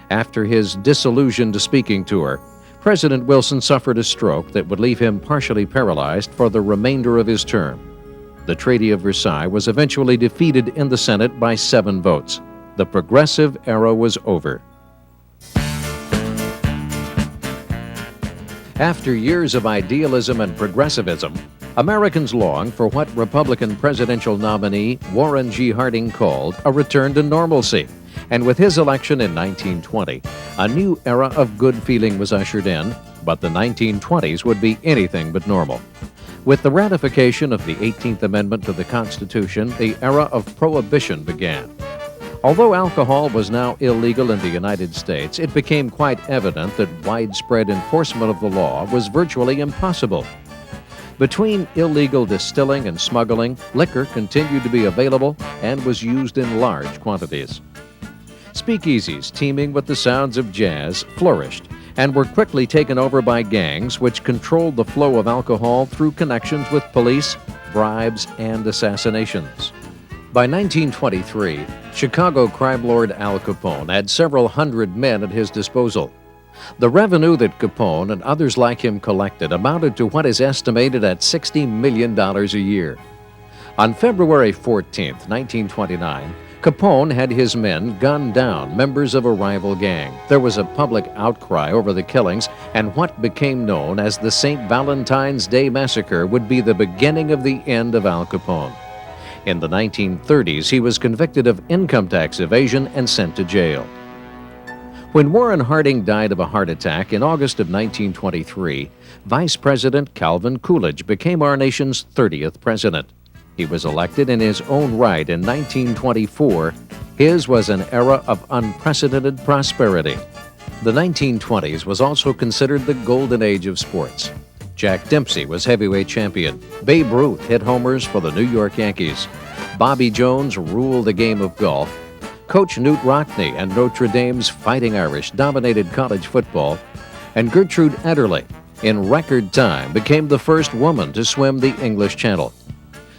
After his disillusioned speaking tour, President Wilson suffered a stroke that would leave him partially paralyzed for the remainder of his term. The Treaty of Versailles was eventually defeated in the Senate by 7 votes. The progressive era was over. After years of idealism and progressivism, Americans longed for what Republican presidential nominee Warren G. Harding called a return to normalcy. And with his election in 1920, a new era of good feeling was ushered in, but the 1920s would be anything but normal. With the ratification of the 18th Amendment to the Constitution, the era of prohibition began. Although alcohol was now illegal in the United States, it became quite evident that widespread enforcement of the law was virtually impossible. Between illegal distilling and smuggling, liquor continued to be available and was used in large quantities. Speakeasies teeming with the sounds of jazz flourished and were quickly taken over by gangs which controlled the flow of alcohol through connections with police, bribes, and assassinations. By 1923, Chicago crime lord Al Capone had several hundred men at his disposal. The revenue that Capone and others like him collected amounted to what is estimated at $60 million a year. On February 14, 1929, Capone had his men gun down members of a rival gang. There was a public outcry over the killings, and what became known as the St. Valentine's Day Massacre would be the beginning of the end of Al Capone. In the 1930s, he was convicted of income tax evasion and sent to jail. When Warren Harding died of a heart attack in August of 1923, Vice President Calvin Coolidge became our nation's 30th president. He was elected in his own right in 1924. His was an era of unprecedented prosperity. The 1920s was also considered the golden age of sports. Jack Dempsey was heavyweight champion. Babe Ruth hit homers for the New York Yankees. Bobby Jones ruled the game of golf. Coach Newt Rockne and Notre Dame's Fighting Irish dominated college football. And Gertrude Ederle, in record time, became the first woman to swim the English Channel.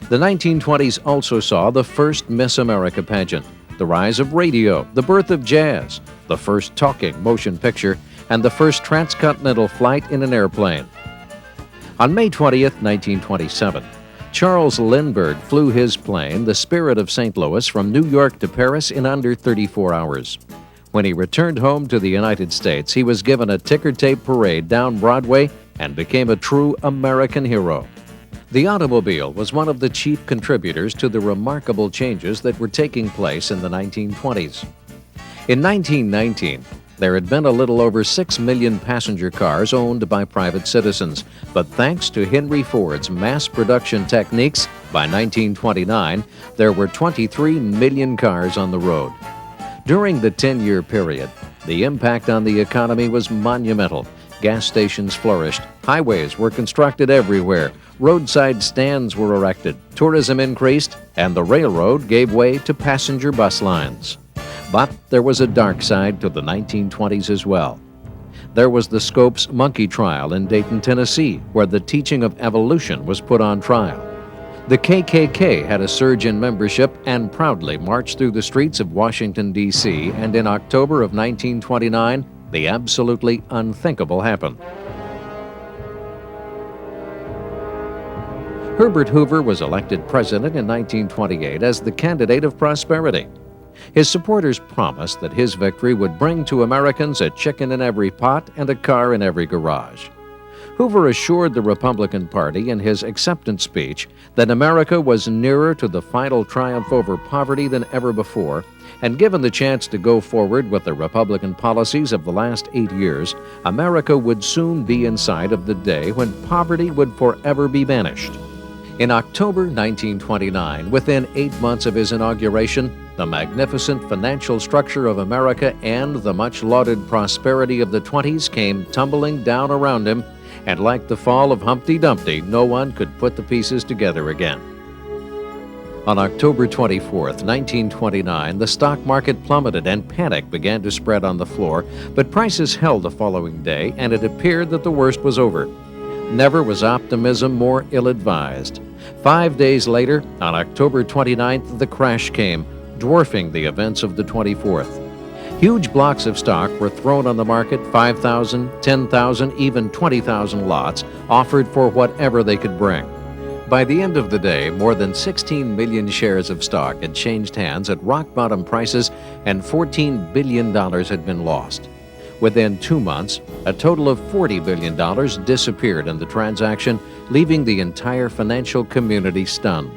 The 1920s also saw the first Miss America pageant, the rise of radio, the birth of jazz, the first talking motion picture, and the first transcontinental flight in an airplane. On May 20th, 1927, Charles Lindbergh flew his plane, the Spirit of St. Louis, from New York to Paris in under 34 hours. When he returned home to the United States, he was given a ticker tape parade down Broadway and became a true American hero. The automobile was one of the chief contributors to the remarkable changes that were taking place in the 1920s. In 1919, there had been a little over 6 million passenger cars owned by private citizens, but thanks to Henry Ford's mass production techniques, by 1929, there were 23 million cars on the road. During the 10-year period, the impact on the economy was monumental. Gas stations flourished, highways were constructed everywhere, roadside stands were erected, tourism increased, and the railroad gave way to passenger bus lines. But there was a dark side to the 1920s as well. There was the Scopes monkey trial in Dayton, Tennessee, where the teaching of evolution was put on trial. The KKK had a surge in membership and proudly marched through the streets of Washington, D.C., and in October of 1929, the absolutely unthinkable happened. Herbert Hoover was elected president in 1928 as the candidate of prosperity. His supporters promised that his victory would bring to Americans a chicken in every pot and a car in every garage. Hoover assured the Republican Party in his acceptance speech that America was nearer to the final triumph over poverty than ever before, and given the chance to go forward with the Republican policies of the last 8 years, America would soon be in sight of the day when poverty would forever be banished. In October 1929, within 8 months of his inauguration, the magnificent financial structure of America and the much-lauded prosperity of the 20s came tumbling down around him, and like the fall of Humpty Dumpty, no one could put the pieces together again. On October 24, 1929, the stock market plummeted and panic began to spread on the floor, but prices held the following day, and it appeared that the worst was over. Never was optimism more ill-advised. 5 days later, on October 29th, the crash came, dwarfing the events of the 24th. Huge blocks of stock were thrown on the market, 5,000, 10,000, even 20,000 lots, offered for whatever they could bring. By the end of the day, more than 16 million shares of stock had changed hands at rock-bottom prices, and $14 billion had been lost. Within 2 months, a total of $40 billion disappeared in the transaction, leaving the entire financial community stunned.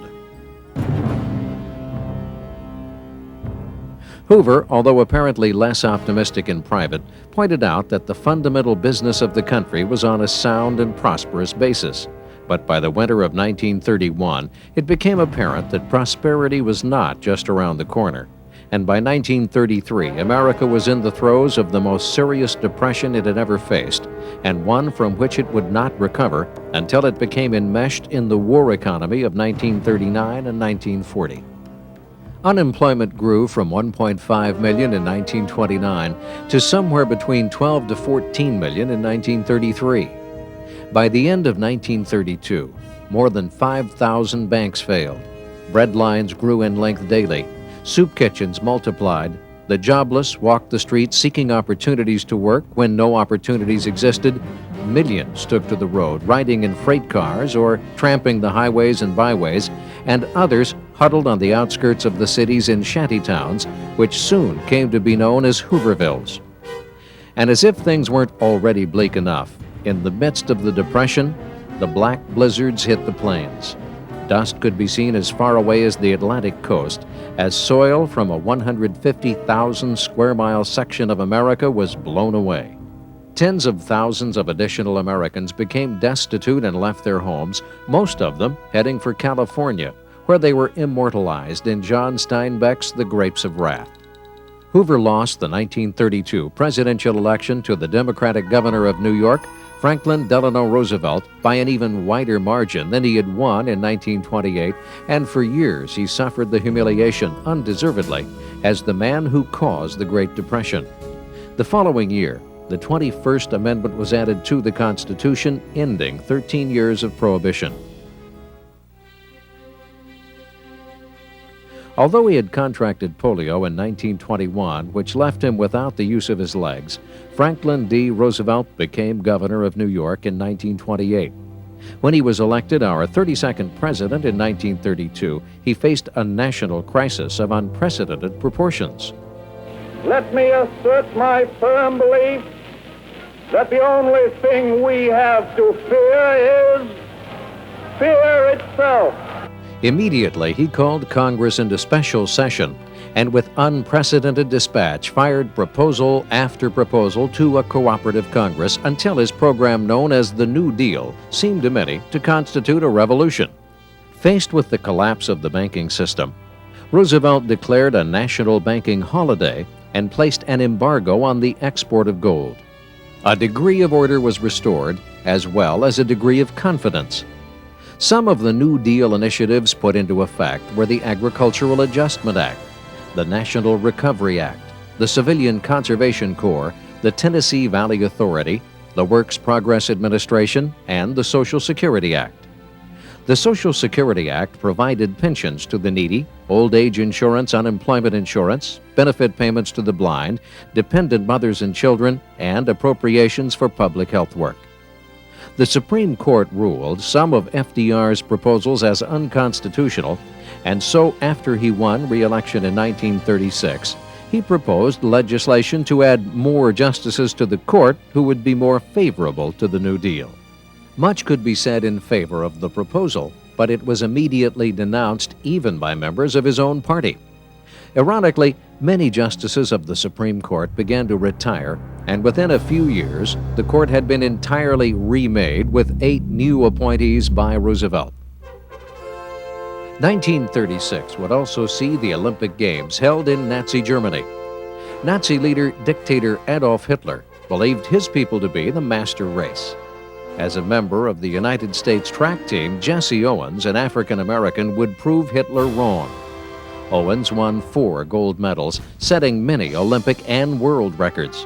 Hoover, although apparently less optimistic in private, pointed out that the fundamental business of the country was on a sound and prosperous basis. But by the winter of 1931, it became apparent that prosperity was not just around the corner. And by 1933, America was in the throes of the most serious depression it had ever faced, and one from which it would not recover until it became enmeshed in the war economy of 1939 and 1940. Unemployment grew from 1.5 million in 1929 to somewhere between 12 to 14 million in 1933. By the end of 1932, more than 5,000 banks failed. Bread lines grew in length daily. Soup kitchens multiplied. The jobless walked the streets seeking opportunities to work when no opportunities existed. Millions took to the road, riding in freight cars or tramping the highways and byways, and others huddled on the outskirts of the cities in shanty towns, which soon came to be known as Hoovervilles. And as if things weren't already bleak enough, in the midst of the Depression, the black blizzards hit the plains. Dust could be seen as far away as the Atlantic coast, as soil from a 150,000 square mile section of America was blown away. Tens of thousands of additional Americans became destitute and left their homes, most of them heading for California, where they were immortalized in John Steinbeck's The Grapes of Wrath. Hoover lost the 1932 presidential election to the Democratic governor of New York, Franklin Delano Roosevelt, by an even wider margin than he had won in 1928, and for years he suffered the humiliation, undeservedly, as the man who caused the Great Depression. The following year, the 21st Amendment was added to the Constitution, ending 13 years of Prohibition. Although he had contracted polio in 1921, which left him without the use of his legs, Franklin D. Roosevelt became governor of New York in 1928. When he was elected our 32nd president in 1932, he faced a national crisis of unprecedented proportions. Let me assert my firm belief that the only thing we have to fear is fear itself. Immediately, he called Congress into special session and with unprecedented dispatch fired proposal after proposal to a cooperative Congress until his program known as the New Deal seemed to many to constitute a revolution. Faced with the collapse of the banking system, Roosevelt declared a national banking holiday and placed an embargo on the export of gold. A degree of order was restored, as well as a degree of confidence. Some of the New Deal initiatives put into effect were the Agricultural Adjustment Act, the National Recovery Act, the Civilian Conservation Corps, the Tennessee Valley Authority, the Works Progress Administration, and the Social Security Act. The Social Security Act provided pensions to the needy, old age insurance, unemployment insurance, benefit payments to the blind, dependent mothers and children, and appropriations for public health work. The Supreme Court ruled some of FDR's proposals as unconstitutional, and so after he won re-election in 1936, he proposed legislation to add more justices to the court who would be more favorable to the New Deal. Much could be said in favor of the proposal, but it was immediately denounced even by members of his own party. Ironically, many justices of the Supreme Court began to retire, and within a few years, the court had been entirely remade with 8 new appointees by Roosevelt. 1936 would also see the Olympic Games held in Nazi Germany. Nazi leader dictator Adolf Hitler believed his people to be the master race. As a member of the United States track team, Jesse Owens, an African American, would prove Hitler wrong. Owens won 4 gold medals, setting many Olympic and world records.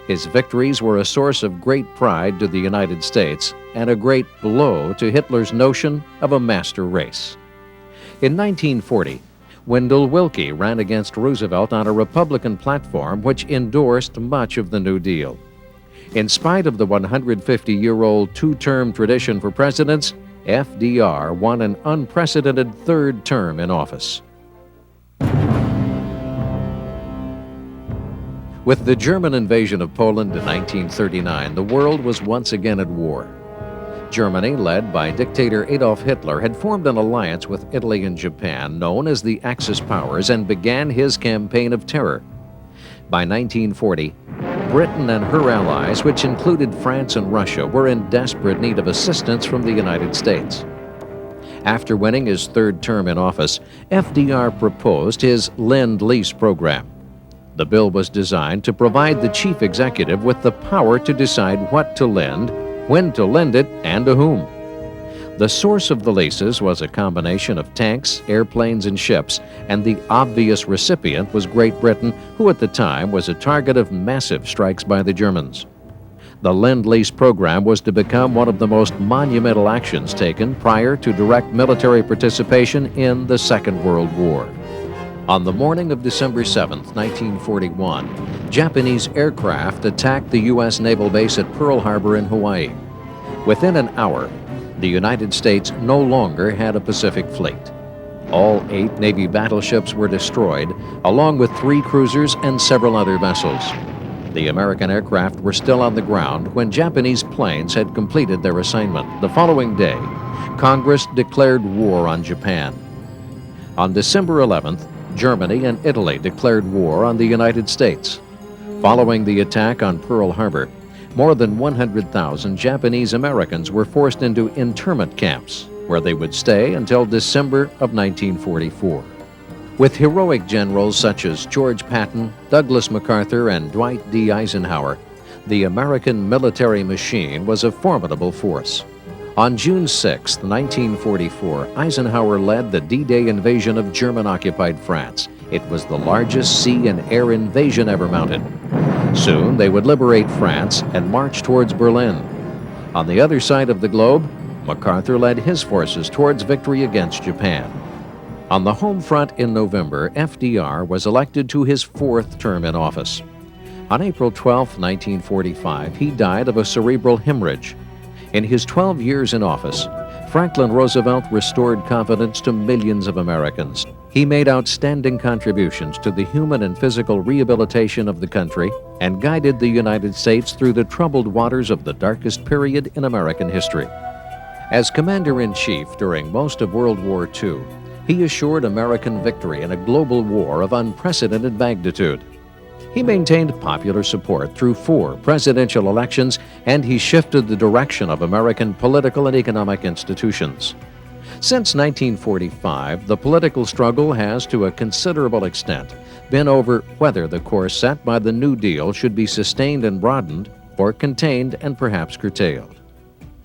His victories were a source of great pride to the United States and a great blow to Hitler's notion of a master race. In 1940, Wendell Willkie ran against Roosevelt on a Republican platform which endorsed much of the New Deal. In spite of the 150-year-old 2-term tradition for presidents, FDR won an unprecedented 3rd term in office. With the German invasion of Poland in 1939, the world was once again at war. Germany, led by dictator Adolf Hitler, had formed an alliance with Italy and Japan known as the Axis powers and began his campaign of terror. By 1940, Britain and her allies, which included France and Russia, were in desperate need of assistance from the United States. After winning his 3rd term in office, FDR proposed his Lend-Lease program. The bill was designed to provide the chief executive with the power to decide what to lend, when to lend it, and to whom. The source of the leases was a combination of tanks, airplanes, and ships, and the obvious recipient was Great Britain, who at the time was a target of massive strikes by the Germans. The Lend-Lease program was to become one of the most monumental actions taken prior to direct military participation in the Second World War. On the morning of December 7, 1941, Japanese aircraft attacked the U.S. naval base at Pearl Harbor in Hawaii. Within an hour, the United States no longer had a Pacific fleet. All 8 Navy battleships were destroyed, along with 3 cruisers and several other vessels. The American aircraft were still on the ground when Japanese planes had completed their assignment. The following day, Congress declared war on Japan. On December 11th, Germany and Italy declared war on the United States. Following the attack on Pearl Harbor, more than 100,000 Japanese Americans were forced into internment camps, where they would stay until December of 1944. With heroic generals such as George Patton, Douglas MacArthur, and Dwight D. Eisenhower, the American military machine was a formidable force. On June 6, 1944, Eisenhower led the D-Day invasion of German-occupied France. It was the largest sea and air invasion ever mounted. Soon they would liberate France and march towards Berlin. On the other side of the globe, MacArthur led his forces towards victory against Japan. On the home front in November, FDR was elected to his 4th term in office. On April 12, 1945, he died of a cerebral hemorrhage. In his 12 years in office, Franklin Roosevelt restored confidence to millions of Americans. He made outstanding contributions to the human and physical rehabilitation of the country and guided the United States through the troubled waters of the darkest period in American history. As Commander-in-Chief during most of World War II, he assured American victory in a global war of unprecedented magnitude. He maintained popular support through 4 presidential elections, and he shifted the direction of American political and economic institutions. Since 1945, the political struggle has, to a considerable extent, been over whether the course set by the New Deal should be sustained and broadened, or contained and perhaps curtailed.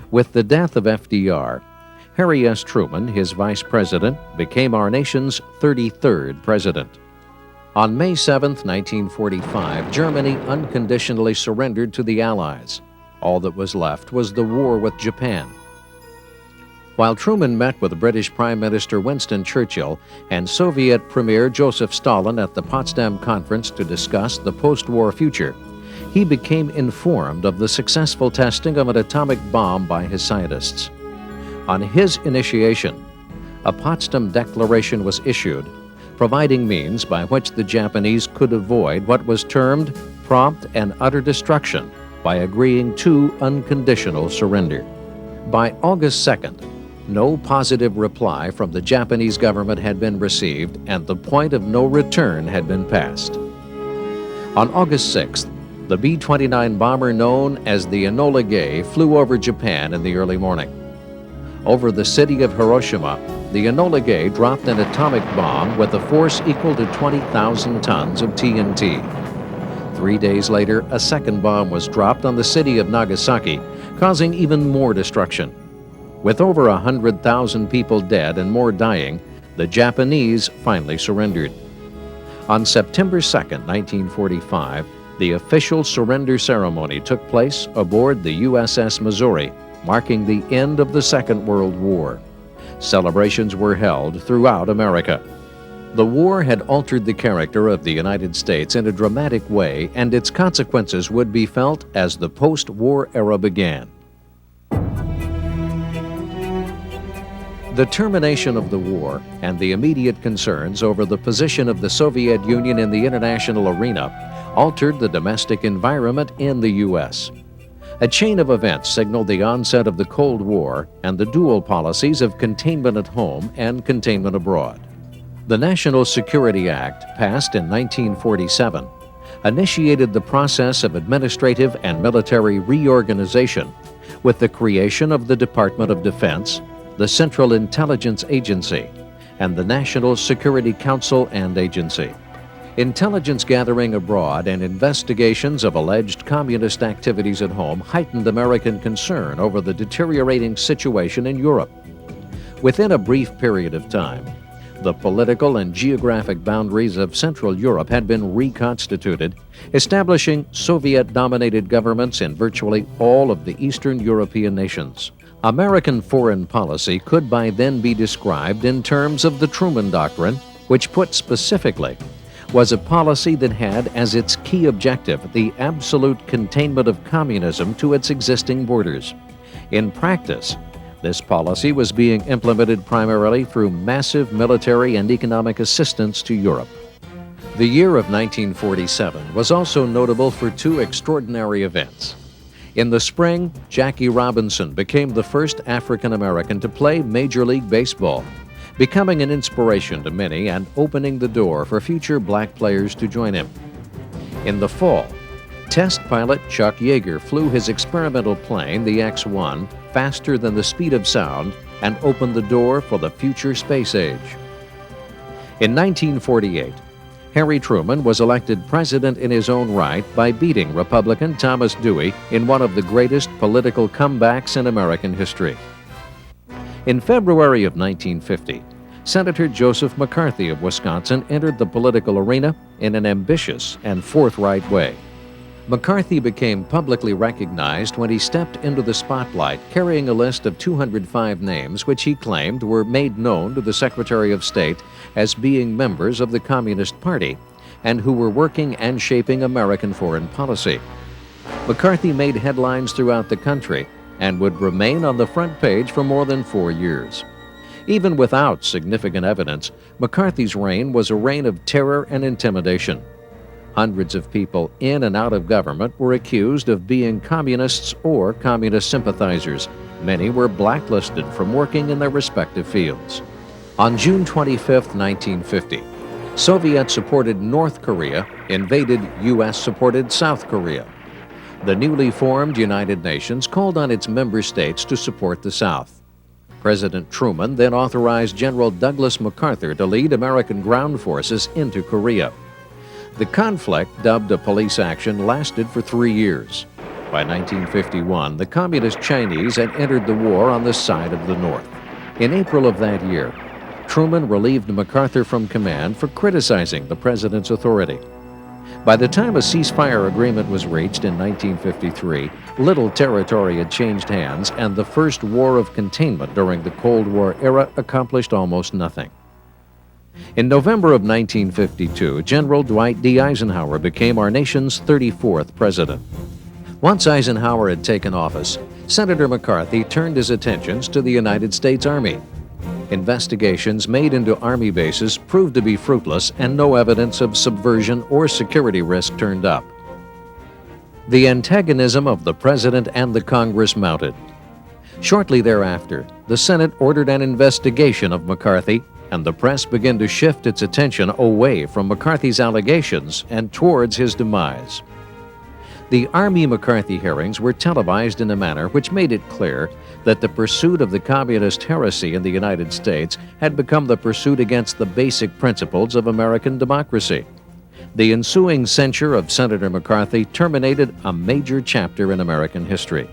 With the death of FDR, Harry S. Truman, his vice president, became our nation's 33rd president. On May 7, 1945, Germany unconditionally surrendered to the Allies. All that was left was the war with Japan. While Truman met with British Prime Minister Winston Churchill and Soviet Premier Joseph Stalin at the Potsdam Conference to discuss the post-war future, he became informed of the successful testing of an atomic bomb by his scientists. On his initiation, a Potsdam Declaration was issued, providing means by which the Japanese could avoid what was termed prompt and utter destruction by agreeing to unconditional surrender. By August 2nd, no positive reply from the Japanese government had been received, and the point of no return had been passed. On August 6th, the B-29 bomber known as the Enola Gay flew over Japan in the early morning. Over the city of Hiroshima, the Enola Gay dropped an atomic bomb with a force equal to 20,000 tons of TNT. 3 days later, a second bomb was dropped on the city of Nagasaki, causing even more destruction. With over 100,000 people dead and more dying, the Japanese finally surrendered. On September 2, 1945, the official surrender ceremony took place aboard the USS Missouri, marking the end of the Second World War. Celebrations were held throughout America. The war had altered the character of the United States in a dramatic way, and its consequences would be felt as the post-war era began. The termination of the war and the immediate concerns over the position of the Soviet Union in the international arena altered the domestic environment in the U.S. A chain of events signaled the onset of the Cold War and the dual policies of containment at home and containment abroad. The National Security Act, passed in 1947, initiated the process of administrative and military reorganization with the creation of the Department of Defense, the Central Intelligence Agency, and the National Security Council and Agency. Intelligence gathering abroad and investigations of alleged communist activities at home heightened American concern over the deteriorating situation in Europe. Within a brief period of time, the political and geographic boundaries of Central Europe had been reconstituted, establishing Soviet-dominated governments in virtually all of the Eastern European nations. American foreign policy could by then be described in terms of the Truman Doctrine, which, put specifically, was a policy that had as its key objective the absolute containment of communism to its existing borders. In practice, this policy was being implemented primarily through massive military and economic assistance to Europe. The year of 1947 was also notable for two extraordinary events. In the spring, Jackie Robinson became the first African American to play Major League Baseball, becoming an inspiration to many and opening the door for future black players to join him. In the fall, test pilot Chuck Yeager flew his experimental plane, the X-1, faster than the speed of sound and opened the door for the future space age. In 1948, Harry Truman was elected president in his own right by beating Republican Thomas Dewey in one of the greatest political comebacks in American history. In February of 1950, Senator Joseph McCarthy of Wisconsin entered the political arena in an ambitious and forthright way. McCarthy became publicly recognized when he stepped into the spotlight carrying a list of 205 names which he claimed were made known to the Secretary of State as being members of the Communist Party and who were working and shaping American foreign policy. McCarthy made headlines throughout the country and would remain on the front page for more than 4 years. Even without significant evidence, McCarthy's reign was a reign of terror and intimidation. Hundreds of people in and out of government were accused of being communists or communist sympathizers. Many were blacklisted from working in their respective fields. On June 25, 1950, Soviet-supported North Korea invaded U.S.-supported South Korea. The newly formed United Nations called on its member states to support the South. President Truman then authorized General Douglas MacArthur to lead American ground forces into Korea. The conflict, dubbed a police action, lasted for 3 years. By 1951, the Communist Chinese had entered the war on the side of the North. In April of that year, Truman relieved MacArthur from command for criticizing the president's authority. By the time a ceasefire agreement was reached in 1953, little territory had changed hands, and the first war of containment during the Cold War era accomplished almost nothing. In November of 1952, General Dwight D. Eisenhower became our nation's 34th president. Once Eisenhower had taken office, Senator McCarthy turned his attentions to the United States Army. Investigations made into Army bases proved to be fruitless, and no evidence of subversion or security risk turned up. The antagonism of the President and the Congress mounted. Shortly thereafter, the Senate ordered an investigation of McCarthy, and the press began to shift its attention away from McCarthy's allegations and towards his demise. The Army-McCarthy hearings were televised in a manner which made it clear that the pursuit of the communist heresy in the United States had become the pursuit against the basic principles of American democracy. The ensuing censure of Senator McCarthy terminated a major chapter in American history.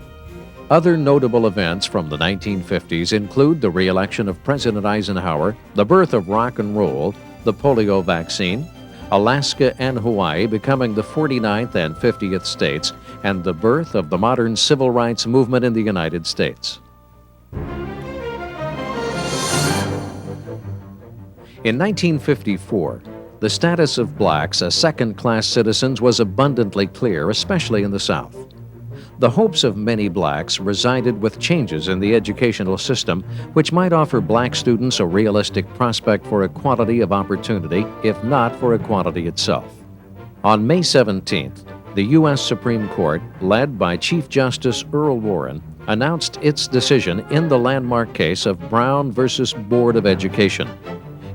Other notable events from the 1950s include the re-election of President Eisenhower, the birth of rock and roll, the polio vaccine, Alaska and Hawaii becoming the 49th and 50th states, and the birth of the modern civil rights movement in the United States. In 1954, the status of blacks as second-class citizens was abundantly clear, especially in the South. The hopes of many blacks resided with changes in the educational system, which might offer black students a realistic prospect for equality of opportunity, if not for equality itself. On May 17th, the U.S. Supreme Court, led by Chief Justice Earl Warren, announced its decision in the landmark case of Brown versus Board of Education.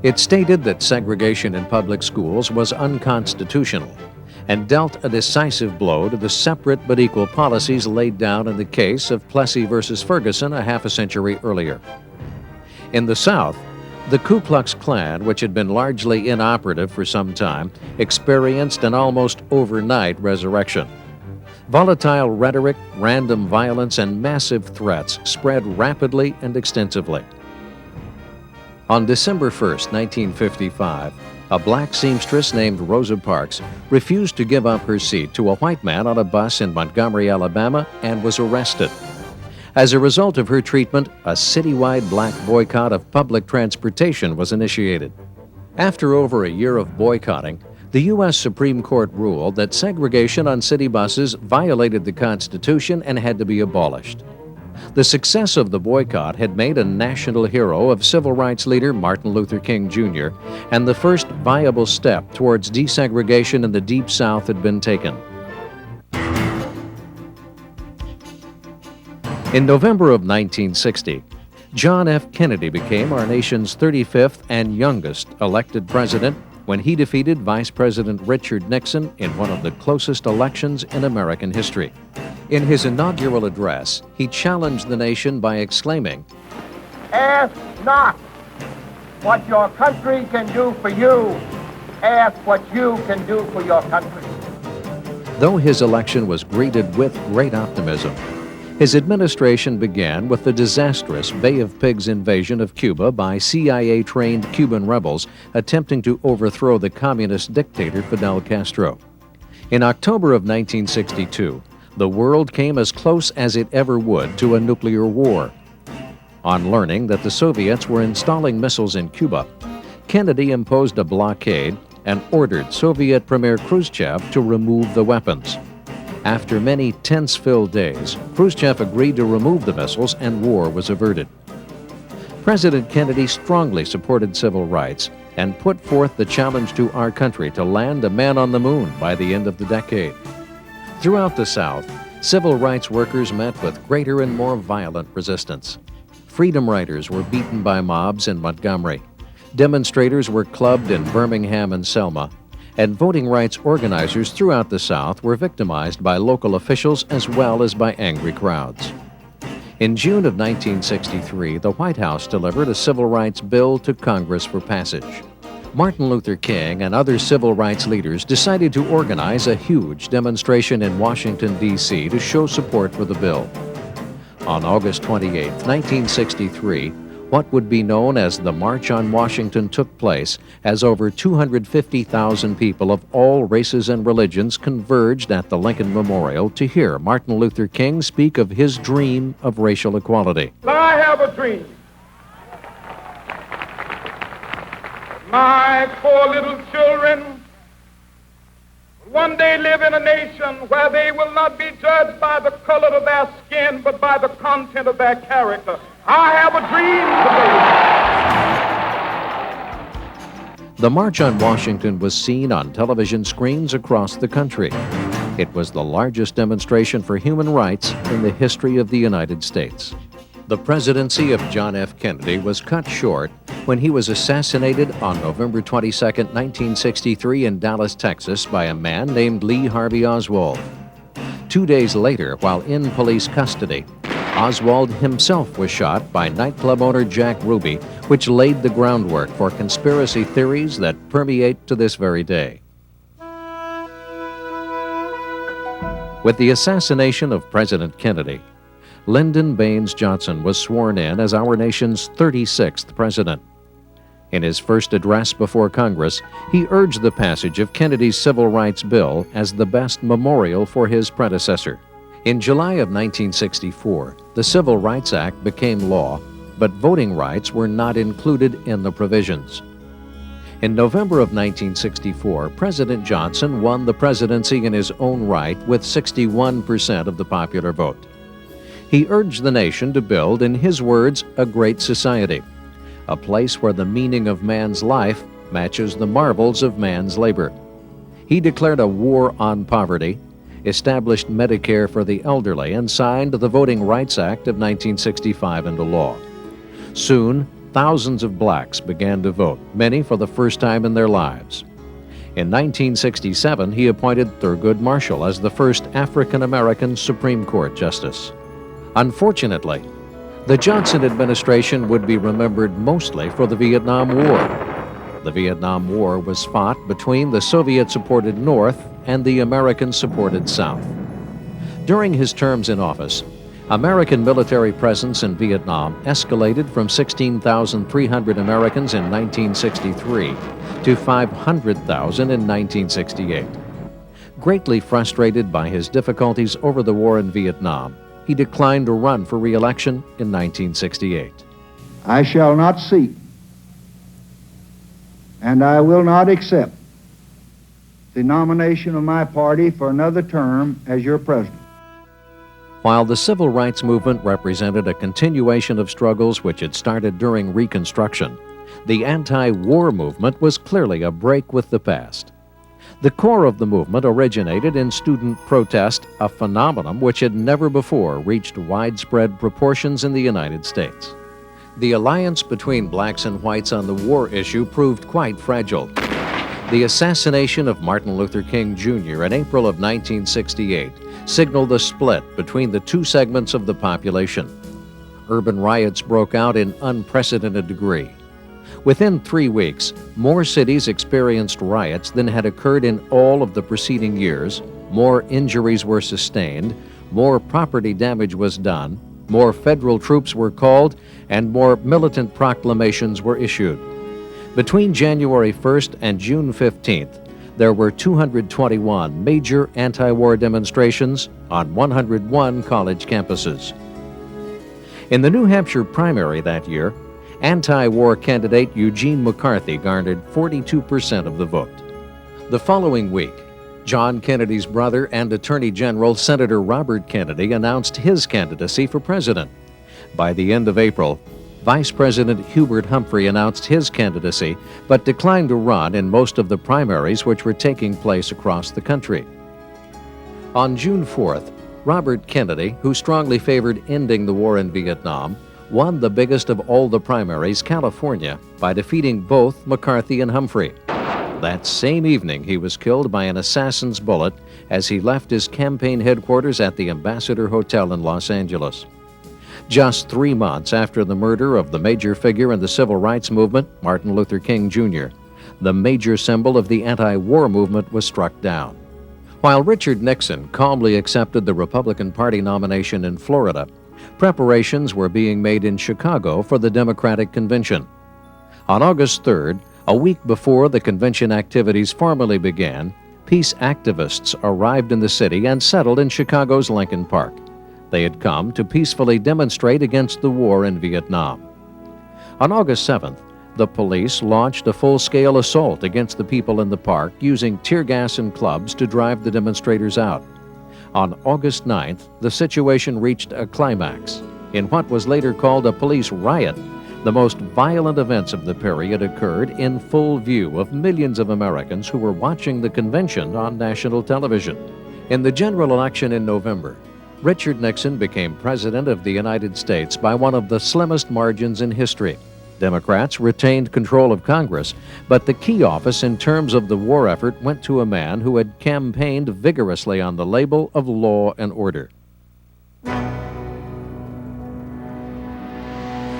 It stated that segregation in public schools was unconstitutional and dealt a decisive blow to the separate but equal policies laid down in the case of Plessy versus Ferguson a half a century earlier. In the South, the Ku Klux Klan, which had been largely inoperative for some time, experienced an almost overnight resurrection. Volatile rhetoric, random violence, and massive threats spread rapidly and extensively. On December 1st, 1955, a black seamstress named Rosa Parks refused to give up her seat to a white man on a bus in Montgomery, Alabama, and was arrested. As a result of her treatment, a citywide black boycott of public transportation was initiated. After over a year of boycotting, the U.S. Supreme Court ruled that segregation on city buses violated the Constitution and had to be abolished. The success of the boycott had made a national hero of civil rights leader Martin Luther King Jr., and the first viable step towards desegregation in the Deep South had been taken. In November of 1960, John F. Kennedy became our nation's 35th and youngest elected president when he defeated Vice President Richard Nixon in one of the closest elections in American history. In his inaugural address, he challenged the nation by exclaiming, Ask not what your country can do for you. Ask what you can do for your country. Though his election was greeted with great optimism, his administration began with the disastrous Bay of Pigs invasion of Cuba by CIA-trained Cuban rebels attempting to overthrow the communist dictator Fidel Castro. In October of 1962, the world came as close as it ever would to a nuclear war. On learning that the Soviets were installing missiles in Cuba, Kennedy imposed a blockade and ordered Soviet Premier Khrushchev to remove the weapons. After many tense-filled days, Khrushchev agreed to remove the missiles and war was averted. President Kennedy strongly supported civil rights and put forth the challenge to our country to land a man on the moon by the end of the decade. Throughout the South, civil rights workers met with greater and more violent resistance. Freedom riders were beaten by mobs in Montgomery. Demonstrators were clubbed in Birmingham and Selma. And voting rights organizers throughout the South were victimized by local officials as well as by angry crowds. In June of 1963, the White House delivered a civil rights bill to Congress for passage. Martin Luther King and other civil rights leaders decided to organize a huge demonstration in Washington, D.C. to show support for the bill. On August 28, 1963, what would be known as the March on Washington took place as over 250,000 people of all races and religions converged at the Lincoln Memorial to hear Martin Luther King speak of his dream of racial equality. I have a dream. My poor little children will one day live in a nation where they will not be judged by the color of their skin, but by the content of their character. I have a dream today. The March on Washington was seen on television screens across the country. It was the largest demonstration for human rights in the history of the United States. The presidency of John F. Kennedy was cut short when he was assassinated on November 22, 1963 in Dallas, Texas by a man named Lee Harvey Oswald. 2 days later, while in police custody, Oswald himself was shot by nightclub owner Jack Ruby, which laid the groundwork for conspiracy theories that permeate to this very day. With the assassination of President Kennedy, Lyndon Baines Johnson was sworn in as our nation's 36th president. In his first address before Congress, he urged the passage of Kennedy's Civil Rights Bill as the best memorial for his predecessor. In July of 1964, the Civil Rights Act became law, but voting rights were not included in the provisions. In November of 1964, President Johnson won the presidency in his own right with 61% of the popular vote. He urged the nation to build, in his words, a great society, a place where the meaning of man's life matches the marvels of man's labor. He declared a war on poverty, established Medicare for the elderly, and signed the Voting Rights Act of 1965 into law. Soon, thousands of blacks began to vote, many for the first time in their lives. In 1967, he appointed Thurgood Marshall as the first African-American Supreme Court justice. Unfortunately, the Johnson administration would be remembered mostly for the Vietnam War. The Vietnam War was fought between the Soviet-supported North and the American-supported South. During his terms in office, American military presence in Vietnam escalated from 16,300 Americans in 1963 to 500,000 in 1968. Greatly frustrated by his difficulties over the war in Vietnam, he declined to run for re-election in 1968. I shall not seek, and I will not accept the nomination of my party for another term as your president. While the civil rights movement represented a continuation of struggles which had started during Reconstruction, the anti-war movement was clearly a break with the past. The core of the movement originated in student protest, a phenomenon which had never before reached widespread proportions in the United States. The alliance between blacks and whites on the war issue proved quite fragile. The assassination of Martin Luther King Jr. in April of 1968 signaled the split between the two segments of the population. Urban riots broke out in unprecedented degree. Within 3 weeks, more cities experienced riots than had occurred in all of the preceding years, more injuries were sustained, more property damage was done, more federal troops were called, and more militant proclamations were issued. Between January 1st and June 15th, there were 221 major anti-war demonstrations on 101 college campuses. In the New Hampshire primary that year, anti-war candidate Eugene McCarthy garnered 42% of the vote. The following week, John Kennedy's brother and Attorney General Senator Robert Kennedy announced his candidacy for president. By the end of April, Vice President Hubert Humphrey announced his candidacy, but declined to run in most of the primaries which were taking place across the country. On June 4th, Robert Kennedy, who strongly favored ending the war in Vietnam, won the biggest of all the primaries, California, by defeating both McCarthy and Humphrey. That same evening, he was killed by an assassin's bullet as he left his campaign headquarters at the Ambassador Hotel in Los Angeles. Just 3 months after the murder of the major figure in the civil rights movement, Martin Luther King Jr., the major symbol of the anti-war movement was struck down. While Richard Nixon calmly accepted the Republican Party nomination in Florida, preparations were being made in Chicago for the Democratic Convention. On August 3rd, a week before the convention activities formally began, peace activists arrived in the city and settled in Chicago's Lincoln Park. They had come to peacefully demonstrate against the war in Vietnam. On August 7th, the police launched a full-scale assault against the people in the park, using tear gas and clubs to drive the demonstrators out. On August 9th, the situation reached a climax in what was later called a police riot. The most violent events of the period occurred in full view of millions of Americans who were watching the convention on national television. In the general election in November, Richard Nixon became President of the United States by one of the slimmest margins in history. Democrats retained control of Congress, but the key office in terms of the war effort went to a man who had campaigned vigorously on the label of law and order.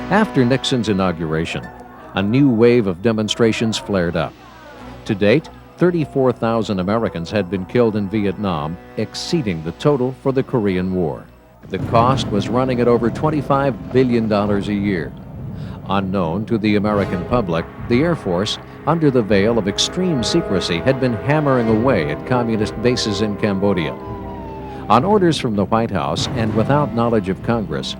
After Nixon's inauguration, a new wave of demonstrations flared up. To date, 34,000 Americans had been killed in Vietnam, exceeding the total for the Korean War. The cost was running at over $25 billion a year. Unknown to the American public, the Air Force, under the veil of extreme secrecy, had been hammering away at communist bases in Cambodia. On orders from the White House and without knowledge of Congress,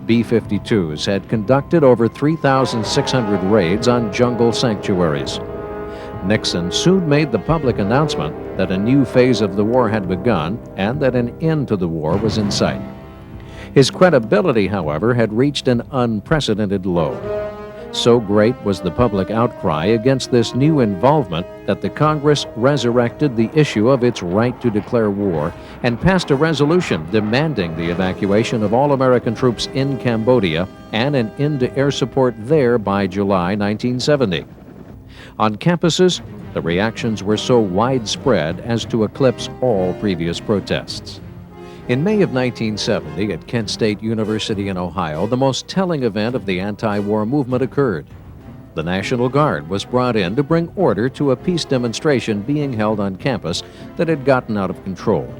B-52s had conducted over 3,600 raids on jungle sanctuaries. Nixon soon made the public announcement that a new phase of the war had begun and that an end to the war was in sight. His credibility, however, had reached an unprecedented low. So great was the public outcry against this new involvement that the Congress resurrected the issue of its right to declare war and passed a resolution demanding the evacuation of all American troops in Cambodia and an end to air support there by July 1970. On campuses, the reactions were so widespread as to eclipse all previous protests. In May of 1970, at Kent State University in Ohio, the most telling event of the anti-war movement occurred. The National Guard was brought in to bring order to a peace demonstration being held on campus that had gotten out of control.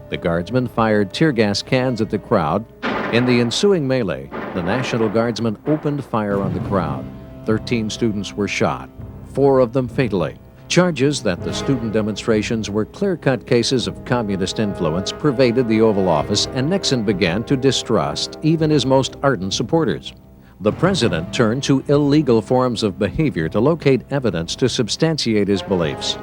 The Guardsmen fired tear gas cans at the crowd. In the ensuing melee, the National Guardsmen opened fire on the crowd. 13 students were shot, 4 of them fatally. Charges that the student demonstrations were clear-cut cases of communist influence pervaded the Oval Office, and Nixon began to distrust even his most ardent supporters. The president turned to illegal forms of behavior to locate evidence to substantiate his beliefs.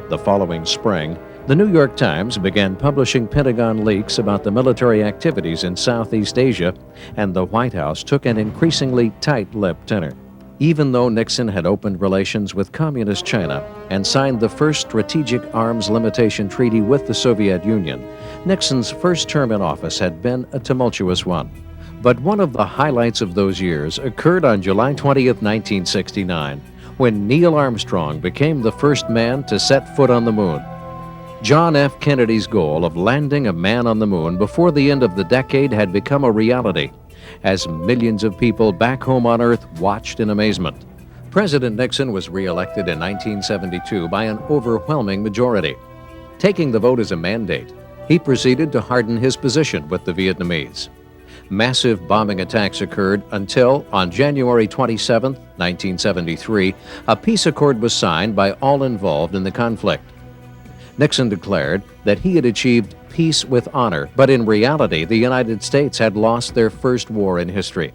The following spring, the New York Times began publishing Pentagon leaks about the military activities in Southeast Asia, and the White House took an increasingly tight-lipped tenor. Even though Nixon had opened relations with Communist China and signed the first strategic arms limitation treaty with the Soviet Union, Nixon's first term in office had been a tumultuous one. But one of the highlights of those years occurred on July 20th, 1969, when Neil Armstrong became the first man to set foot on the moon. John F. Kennedy's goal of landing a man on the moon before the end of the decade had become a reality, as millions of people back home on Earth watched in amazement. President Nixon was re-elected in 1972 by an overwhelming majority. Taking the vote as a mandate, he proceeded to harden his position with the Vietnamese. Massive bombing attacks occurred until, on January 27, 1973, a peace accord was signed by all involved in the conflict. Nixon declared that he had achieved peace with honor, but in reality, the United States had lost their first war in history.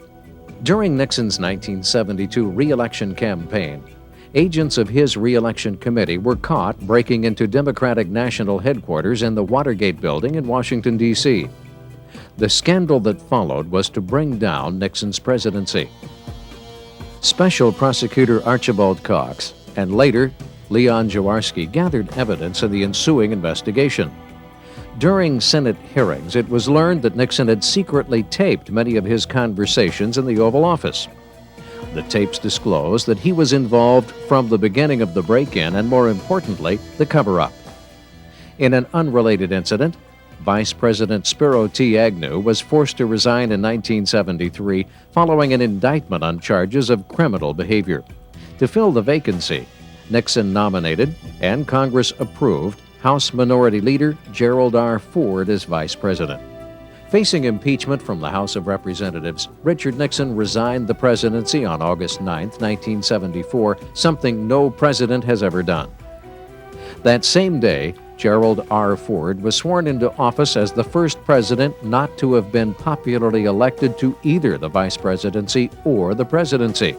During Nixon's 1972 re-election campaign, agents of his re-election committee were caught breaking into Democratic National Headquarters in the Watergate Building in Washington, D.C. The scandal that followed was to bring down Nixon's presidency. Special Prosecutor Archibald Cox and later Leon Jaworski gathered evidence in the ensuing investigation. During Senate hearings, it was learned that Nixon had secretly taped many of his conversations in the Oval Office. The tapes disclosed that he was involved from the beginning of the break-in and, more importantly, the cover-up. In an unrelated incident, Vice President Spiro T. Agnew was forced to resign in 1973 following an indictment on charges of criminal behavior. To fill the vacancy, Nixon nominated, and Congress approved, House Minority Leader Gerald R. Ford as vice president. Facing impeachment from the House of Representatives, Richard Nixon resigned the presidency on August 9, 1974, something no president has ever done. That same day, Gerald R. Ford was sworn into office as the first president not to have been popularly elected to either the vice presidency or the presidency.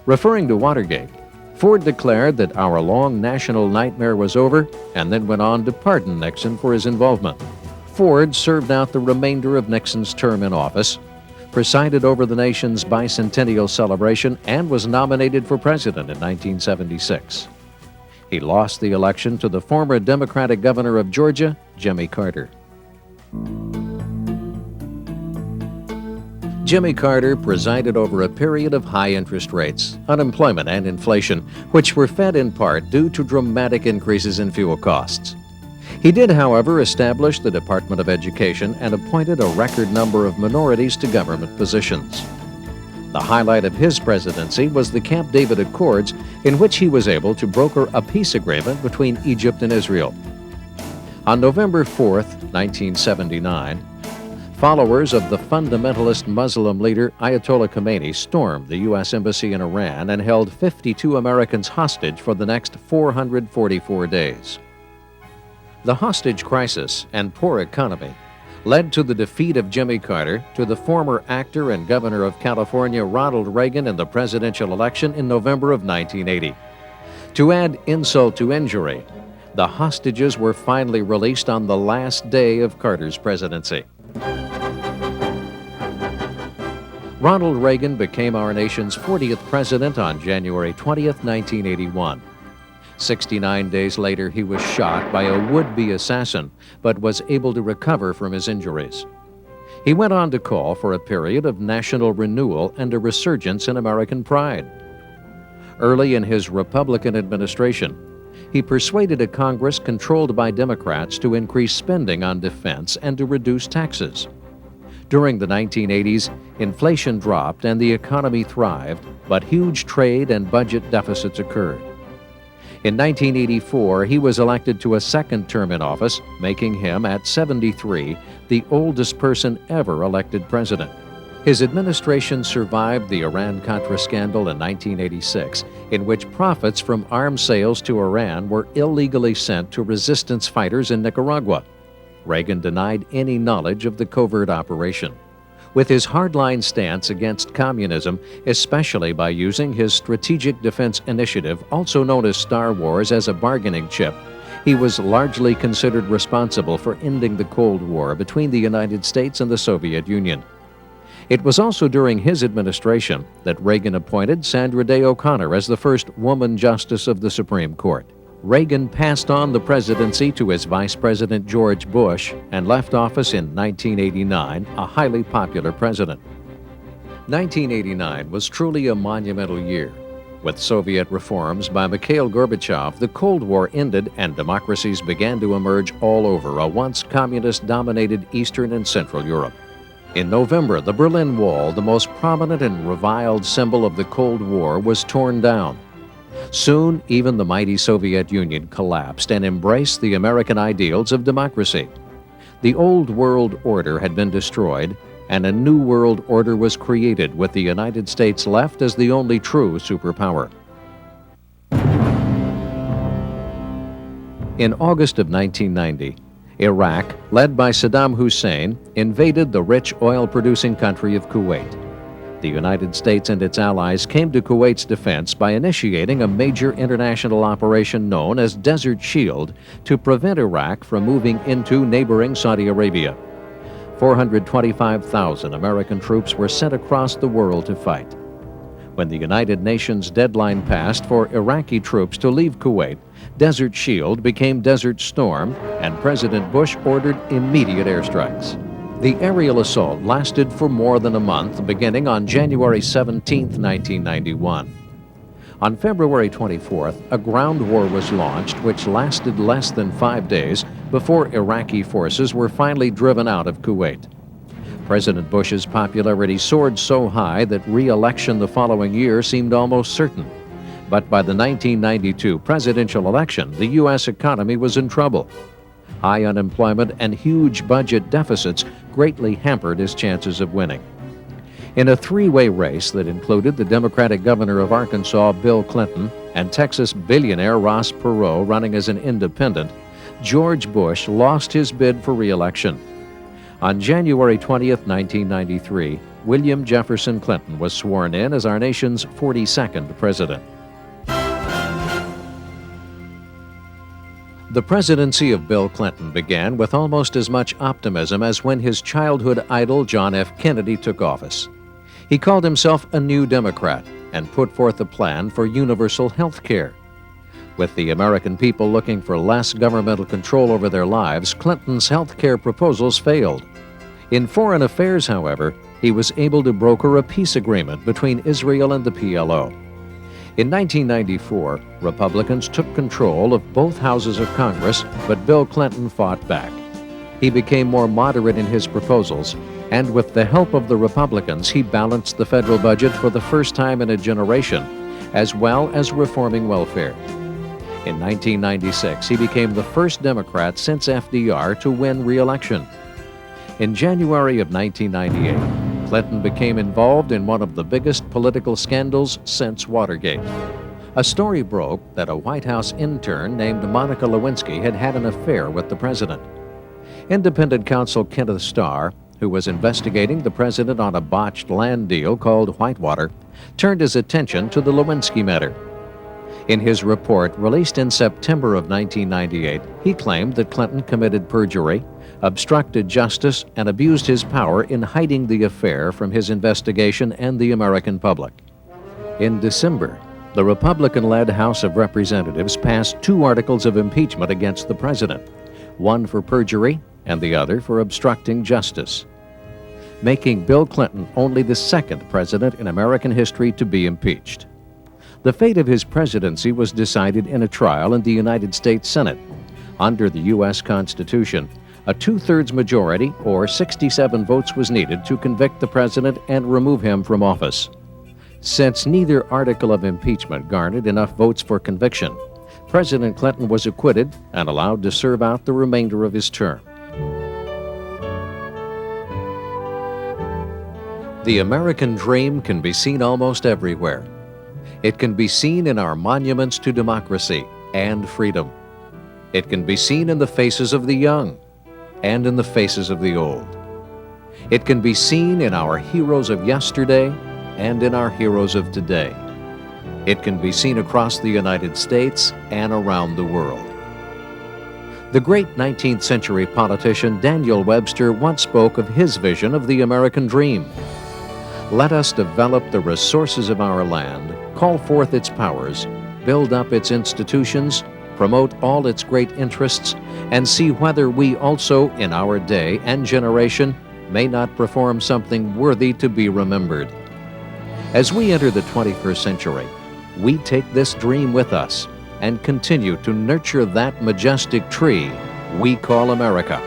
Referring to Watergate, Ford declared that our long national nightmare was over and then went on to pardon Nixon for his involvement. Ford served out the remainder of Nixon's term in office, presided over the nation's bicentennial celebration, and was nominated for president in 1976. He lost the election to the former Democratic governor of Georgia, Jimmy Carter. Jimmy Carter presided over a period of high interest rates, unemployment, and inflation, which were fed in part due to dramatic increases in fuel costs. He did, however, establish the Department of Education and appointed a record number of minorities to government positions. The highlight of his presidency was the Camp David Accords, in which he was able to broker a peace agreement between Egypt and Israel. On November 4, 1979, followers of the fundamentalist Muslim leader Ayatollah Khomeini stormed the U.S. Embassy in Iran and held 52 Americans hostage for the next 444 days. The hostage crisis and poor economy led to the defeat of Jimmy Carter to the former actor and governor of California Ronald Reagan in the presidential election in November of 1980. To add insult to injury, the hostages were finally released on the last day of Carter's presidency. Ronald Reagan became our nation's 40th president on January 20th, 1981. 69 days later, he was shot by a would-be assassin, but was able to recover from his injuries. He went on to call for a period of national renewal and a resurgence in American pride. Early in his Republican administration, he persuaded a Congress controlled by Democrats to increase spending on defense and to reduce taxes. During the 1980s, inflation dropped and the economy thrived, but huge trade and budget deficits occurred. In 1984, he was elected to a second term in office, making him, at 73, the oldest person ever elected president. His administration survived the Iran-Contra scandal in 1986, in which profits from arms sales to Iran were illegally sent to resistance fighters in Nicaragua. Reagan denied any knowledge of the covert operation. With his hardline stance against communism, especially by using his Strategic Defense Initiative, also known as Star Wars, as a bargaining chip, he was largely considered responsible for ending the Cold War between the United States and the Soviet Union. It was also during his administration that Reagan appointed Sandra Day O'Connor as the first woman justice of the Supreme Court. Reagan passed on the presidency to his Vice President George Bush and left office in 1989, a highly popular president. 1989 was truly a monumental year. With Soviet reforms by Mikhail Gorbachev, the Cold War ended and democracies began to emerge all over a once communist-dominated Eastern and Central Europe. In November, the Berlin Wall, the most prominent and reviled symbol of the Cold War, was torn down. Soon, even the mighty Soviet Union collapsed and embraced the American ideals of democracy. The old world order had been destroyed, and a new world order was created, with the United States left as the only true superpower. In August of 1990, Iraq, led by Saddam Hussein, invaded the rich oil-producing country of Kuwait. The United States and its allies came to Kuwait's defense by initiating a major international operation known as Desert Shield to prevent Iraq from moving into neighboring Saudi Arabia. 425,000 American troops were sent across the world to fight. When the United Nations deadline passed for Iraqi troops to leave Kuwait, Desert Shield became Desert Storm, and President Bush ordered immediate airstrikes. The aerial assault lasted for more than a month, beginning on January 17, 1991. On February 24th, a ground war was launched, which lasted less than 5 days before Iraqi forces were finally driven out of Kuwait. President Bush's popularity soared so high that re-election the following year seemed almost certain. But by the 1992 presidential election, the U.S. economy was in trouble. High unemployment and huge budget deficits greatly hampered his chances of winning. In a three-way race that included the Democratic governor of Arkansas, Bill Clinton, and Texas billionaire Ross Perot running as an independent, George Bush lost his bid for re-election. On January 20th, 1993, William Jefferson Clinton was sworn in as our nation's 42nd president. The presidency of Bill Clinton began with almost as much optimism as when his childhood idol John F. Kennedy took office. He called himself a New Democrat and put forth a plan for universal health care. With the American people looking for less governmental control over their lives, Clinton's health care proposals failed. In foreign affairs, however, he was able to broker a peace agreement between Israel and the PLO. In 1994, Republicans took control of both houses of Congress, but Bill Clinton fought back. He became more moderate in his proposals, and with the help of the Republicans, he balanced the federal budget for the first time in a generation, as well as reforming welfare. In 1996, he became the first Democrat since FDR to win re-election. In January of 1998, Clinton became involved in one of the biggest political scandals since Watergate. A story broke that a White House intern named Monica Lewinsky had had an affair with the president. Independent counsel Kenneth Starr, who was investigating the president on a botched land deal called Whitewater, turned his attention to the Lewinsky matter. In his report released in September of 1998, he claimed that Clinton committed perjury, obstructed justice, and abused his power in hiding the affair from his investigation and the American public. In December, the Republican-led House of Representatives passed 2 articles of impeachment against the president, one for perjury and the other for obstructing justice, making Bill Clinton only the 2nd president in American history to be impeached. The fate of his presidency was decided in a trial in the United States Senate. Under the U.S. Constitution, a 2/3 majority, or 67 votes, was needed to convict the president and remove him from office. Since neither article of impeachment garnered enough votes for conviction, President Clinton was acquitted and allowed to serve out the remainder of his term. The American dream can be seen almost everywhere. It can be seen in our monuments to democracy and freedom. It can be seen in the faces of the young and in the faces of the old. It can be seen in our heroes of yesterday and in our heroes of today. It can be seen across the United States and around the world. The great 19th century politician Daniel Webster once spoke of his vision of the American dream. Let us develop the resources of our land, call forth its powers, build up its institutions, promote all its great interests, and see whether we also, in our day and generation, may not perform something worthy to be remembered. As we enter the 21st century, we take this dream with us and continue to nurture that majestic tree we call America.